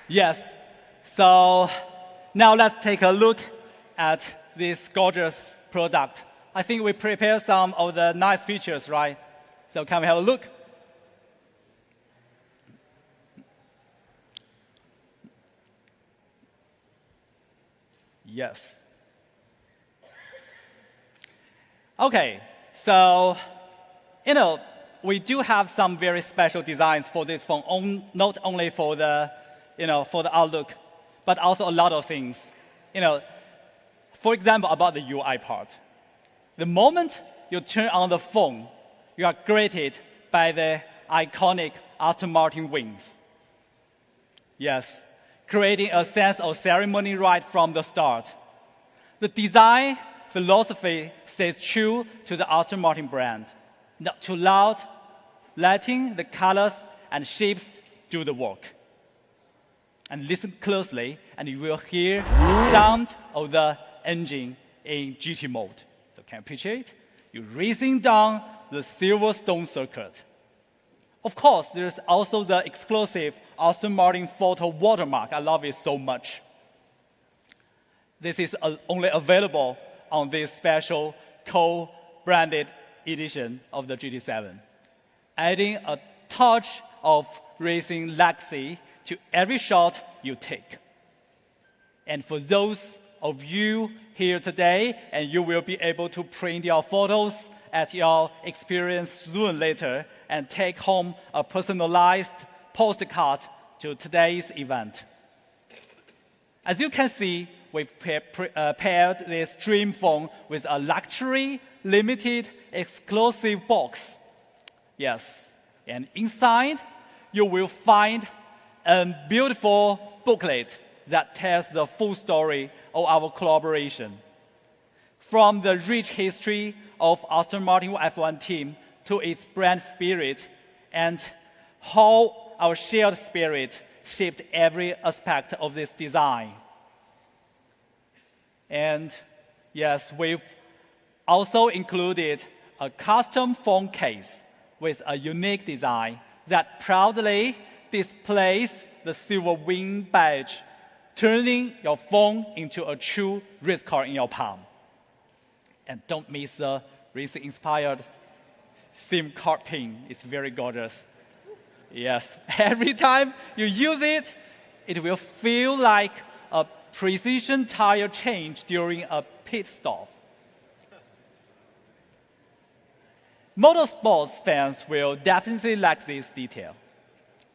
Yes, so now let's take a look at this gorgeous product. I think we prepared some of the nice features, right? So can we have a look? Yes. Okay, so, we do have some very special designs for this phone, not only for the, for the outlook, but also a lot of things. For example, about the UI part. The moment you turn on the phone, you are greeted by the iconic Aston Martin wings. Yes, creating a sense of ceremony right from the start. The design philosophy stays true to the Aston Martin brand. Not too loud, letting the colors and shapes do the work. And listen closely, and you will hear the sound of the engine in GT mode. So can you picture it? You're racing down the Silverstone circuit. Of course, there's also the exclusive Aston Martin photo watermark. I love it so much. This is only available on this special co-branded edition of the GT7, adding a touch of racing legacy to every shot you take. And for those of you here today, and you will be able to print your photos at your experience soon later and take home a personalized postcard to today's event. As you can see, we've paired this dream phone with a luxury, limited, exclusive box. Yes, and inside, you will find a beautiful booklet that tells the full story of our collaboration. From the rich history of Aston Martin F1 team to its brand spirit and how our shared spirit shaped every aspect of this design. And yes, we've also included a custom phone case with a unique design that proudly displays the silver wing badge turning your phone into a true race car in your palm. And don't miss the racing-inspired SIM card pin. It's very gorgeous. Yes, every time you use it, it will feel like a precision tire change during a pit stop. Motorsports fans will definitely like this detail.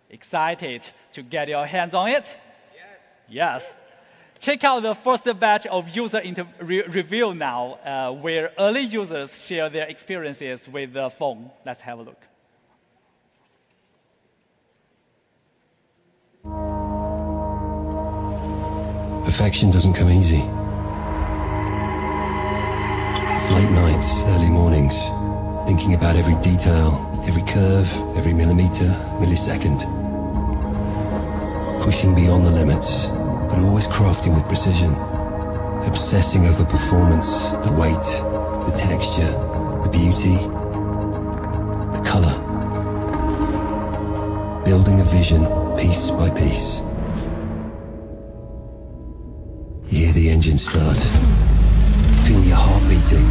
Excited to get your hands on it? Yes. Check out the first batch of user review now, where early users share their experiences with the phone. Let's have a look. Perfection doesn't come easy. It's late nights, early mornings, thinking about every detail, every curve, every millimeter, millisecond. Pushing beyond the limits, but always crafting with precision. Obsessing over performance, the weight, the texture, the beauty, the color. Building a vision, piece by piece. You hear the engine start. Feel your heart beating.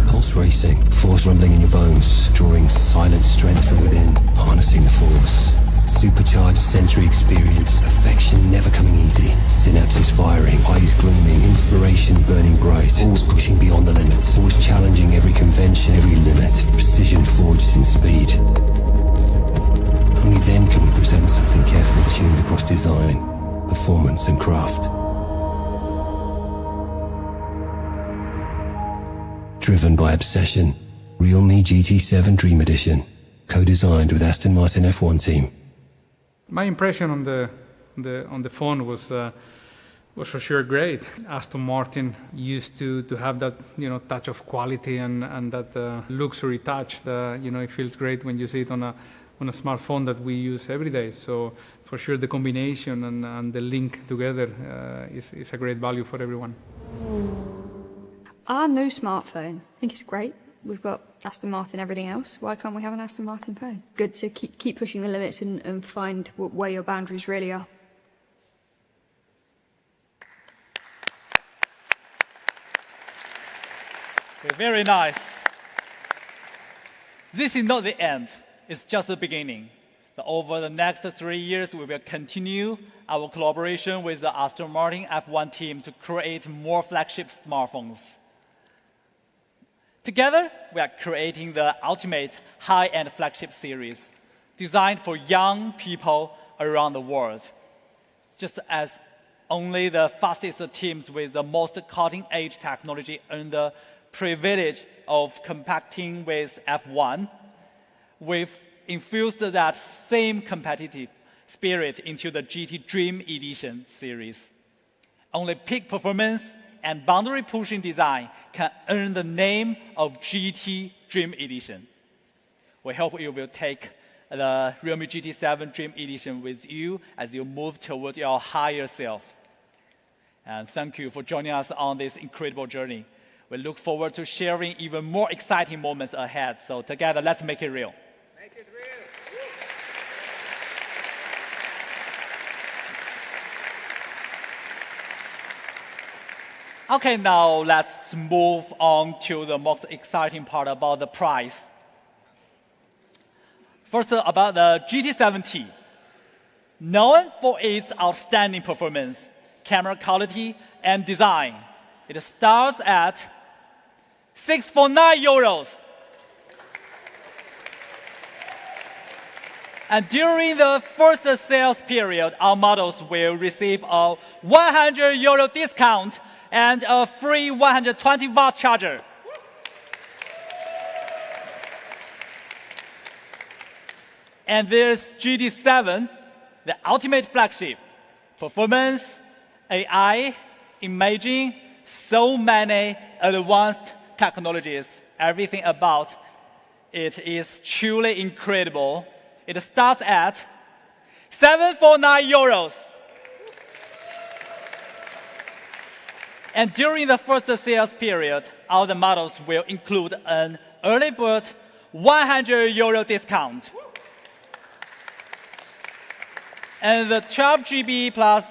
Pulse racing, force rumbling in your bones, drawing silent strength from within, harnessing the force. Supercharged sensory experience, affection never coming easy. Synapses firing, eyes gleaming, inspiration burning bright. Always pushing beyond the limits, always challenging every convention, every limit. Precision forged in speed. Only then can we present something carefully tuned across design, performance and craft. Driven by obsession, realme GT7 Dream Edition, co-designed with Aston Martin F1 team. My impression on the phone was for sure great. Aston Martin used to have that touch of quality and that luxury touch. It feels great when you see it on a smartphone that we use every day. So for sure the combination and the link together is a great value for everyone. Our new smartphone, I think it's great. We've got Aston Martin, everything else. Why can't we have an Aston Martin phone? Good to keep pushing the limits and find where your boundaries really are. Okay, very nice. This is not the end. It's just the beginning. So over the next 3 years, we will continue our collaboration with the Aston Martin F1 team to create more flagship smartphones. Together, we are creating the ultimate high-end flagship series, designed for young people around the world. Just as only the fastest teams with the most cutting-edge technology earn the privilege of competing with F1, we've infused that same competitive spirit into the GT Dream Edition series. Only peak performance and boundary-pushing design can earn the name of GT Dream Edition. We hope you will take the Realme GT7 Dream Edition with you as you move toward your higher self. And thank you for joining us on this incredible journey. We look forward to sharing even more exciting moments ahead. So together, let's make it real. Make it real. Okay, now let's move on to the most exciting part about the price. First, about the GT7T. Known for its outstanding performance, camera quality, and design, it starts at €649. And during the first sales period, our models will receive a €100 discount and a free 120-watt charger. And there's GT7, the ultimate flagship. Performance, AI, imaging, so many advanced technologies. Everything about it is truly incredible. It starts at €749. And during the first sales period, all the models will include an early bird €100 discount. And the 12GB plus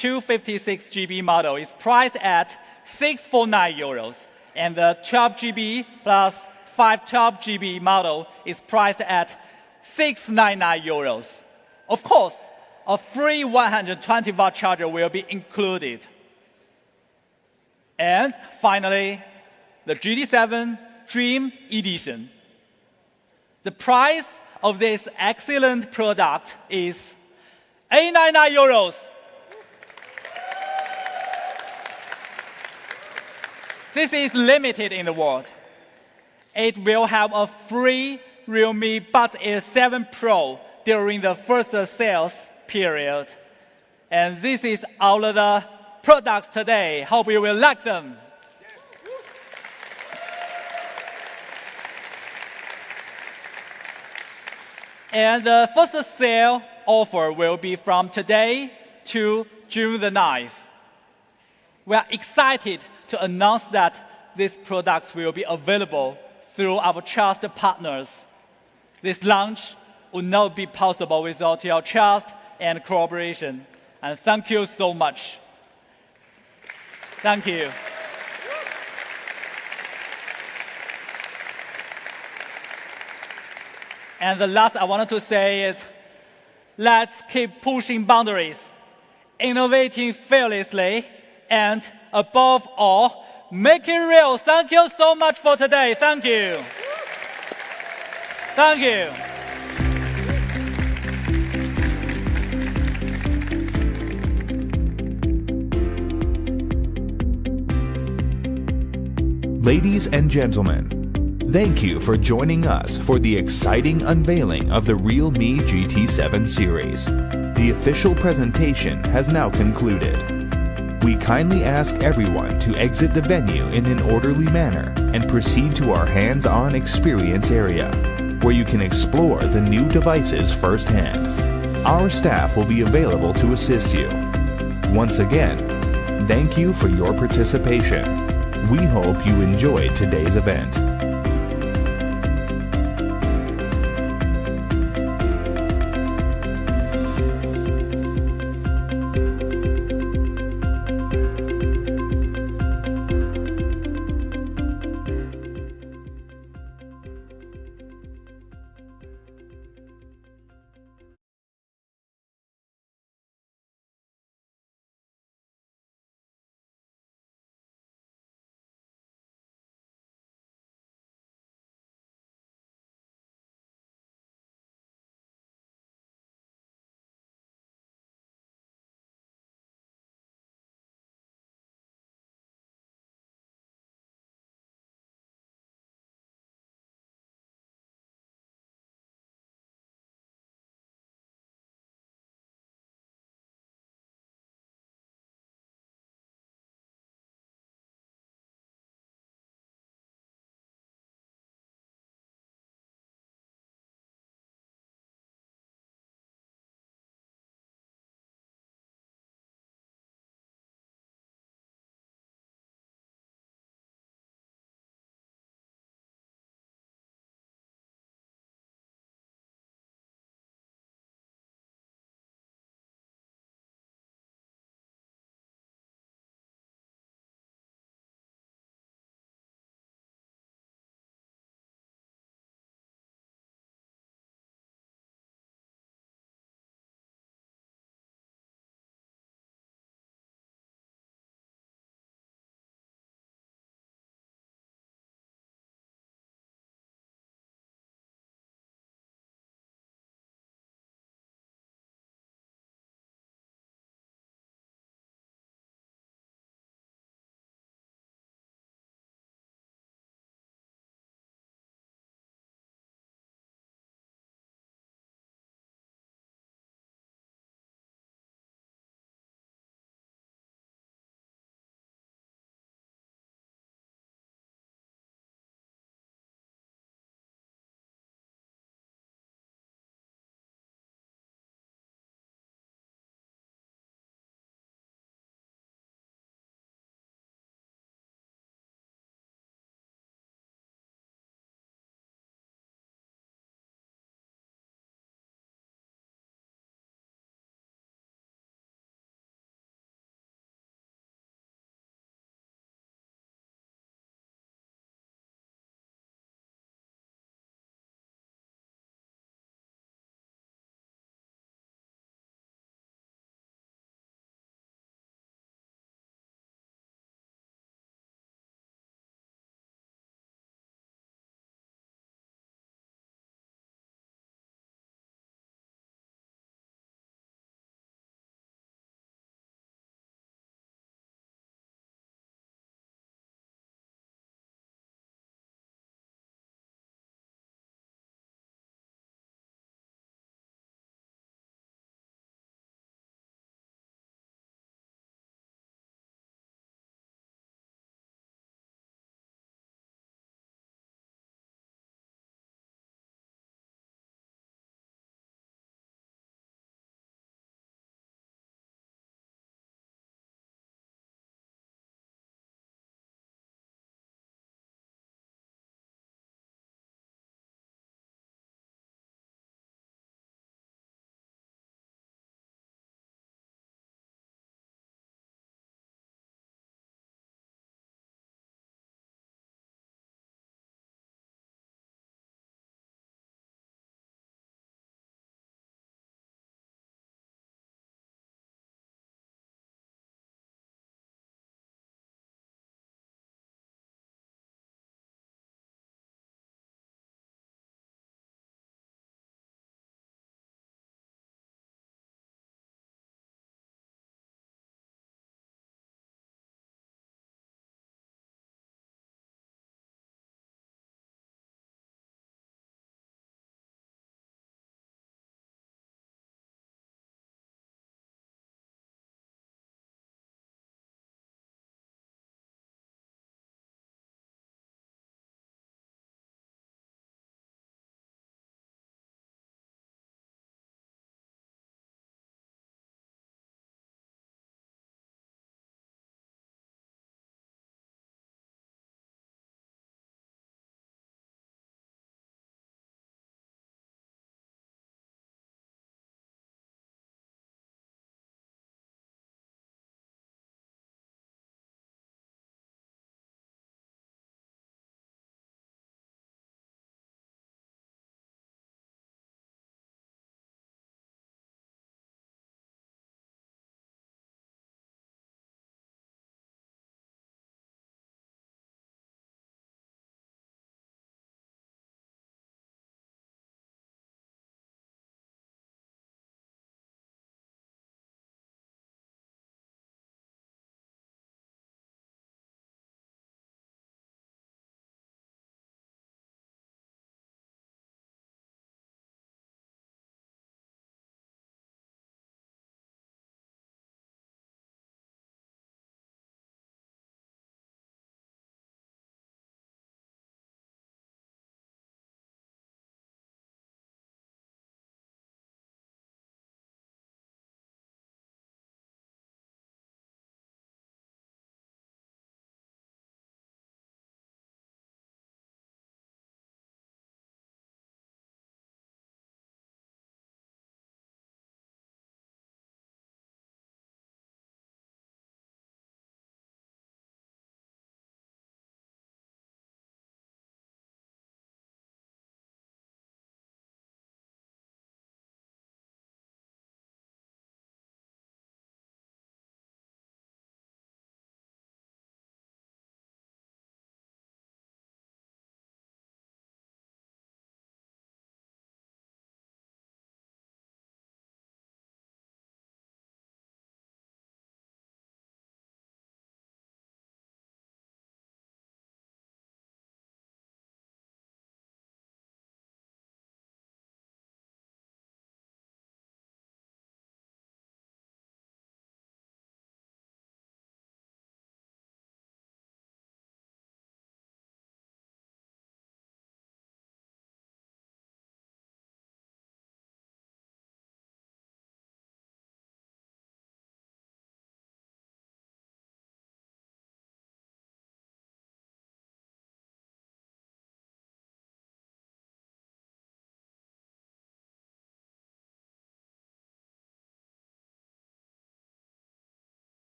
256GB model is priced at €649, and the 12GB plus 512GB model is priced at €699. Of course, a free 120-watt charger will be included. And finally, the GT7 Dream Edition. The price of this excellent product is €899. This is limited in the world. It will have a free Realme Buds Air 7 Pro during the first sales period. And this is all of the products today. Hope you will like them. And the first sale offer will be from today to June the 9th. We are excited to announce that these products will be available through our trusted partners. This launch would not be possible without your trust and cooperation. And thank you so much. Thank you. And the last I wanted to say is, let's keep pushing boundaries, innovating fearlessly, and above all, make it real. Thank you so much for today. Thank you. Thank you. Ladies and gentlemen, thank you for joining us for the exciting unveiling of the realme GT7 series. The official presentation has now concluded. We kindly ask everyone to exit the venue in an orderly manner and proceed to our hands-on experience area, where you can explore the new devices firsthand. Our staff will be available to assist you. Once again, thank you for your participation. We hope you enjoyed today's event.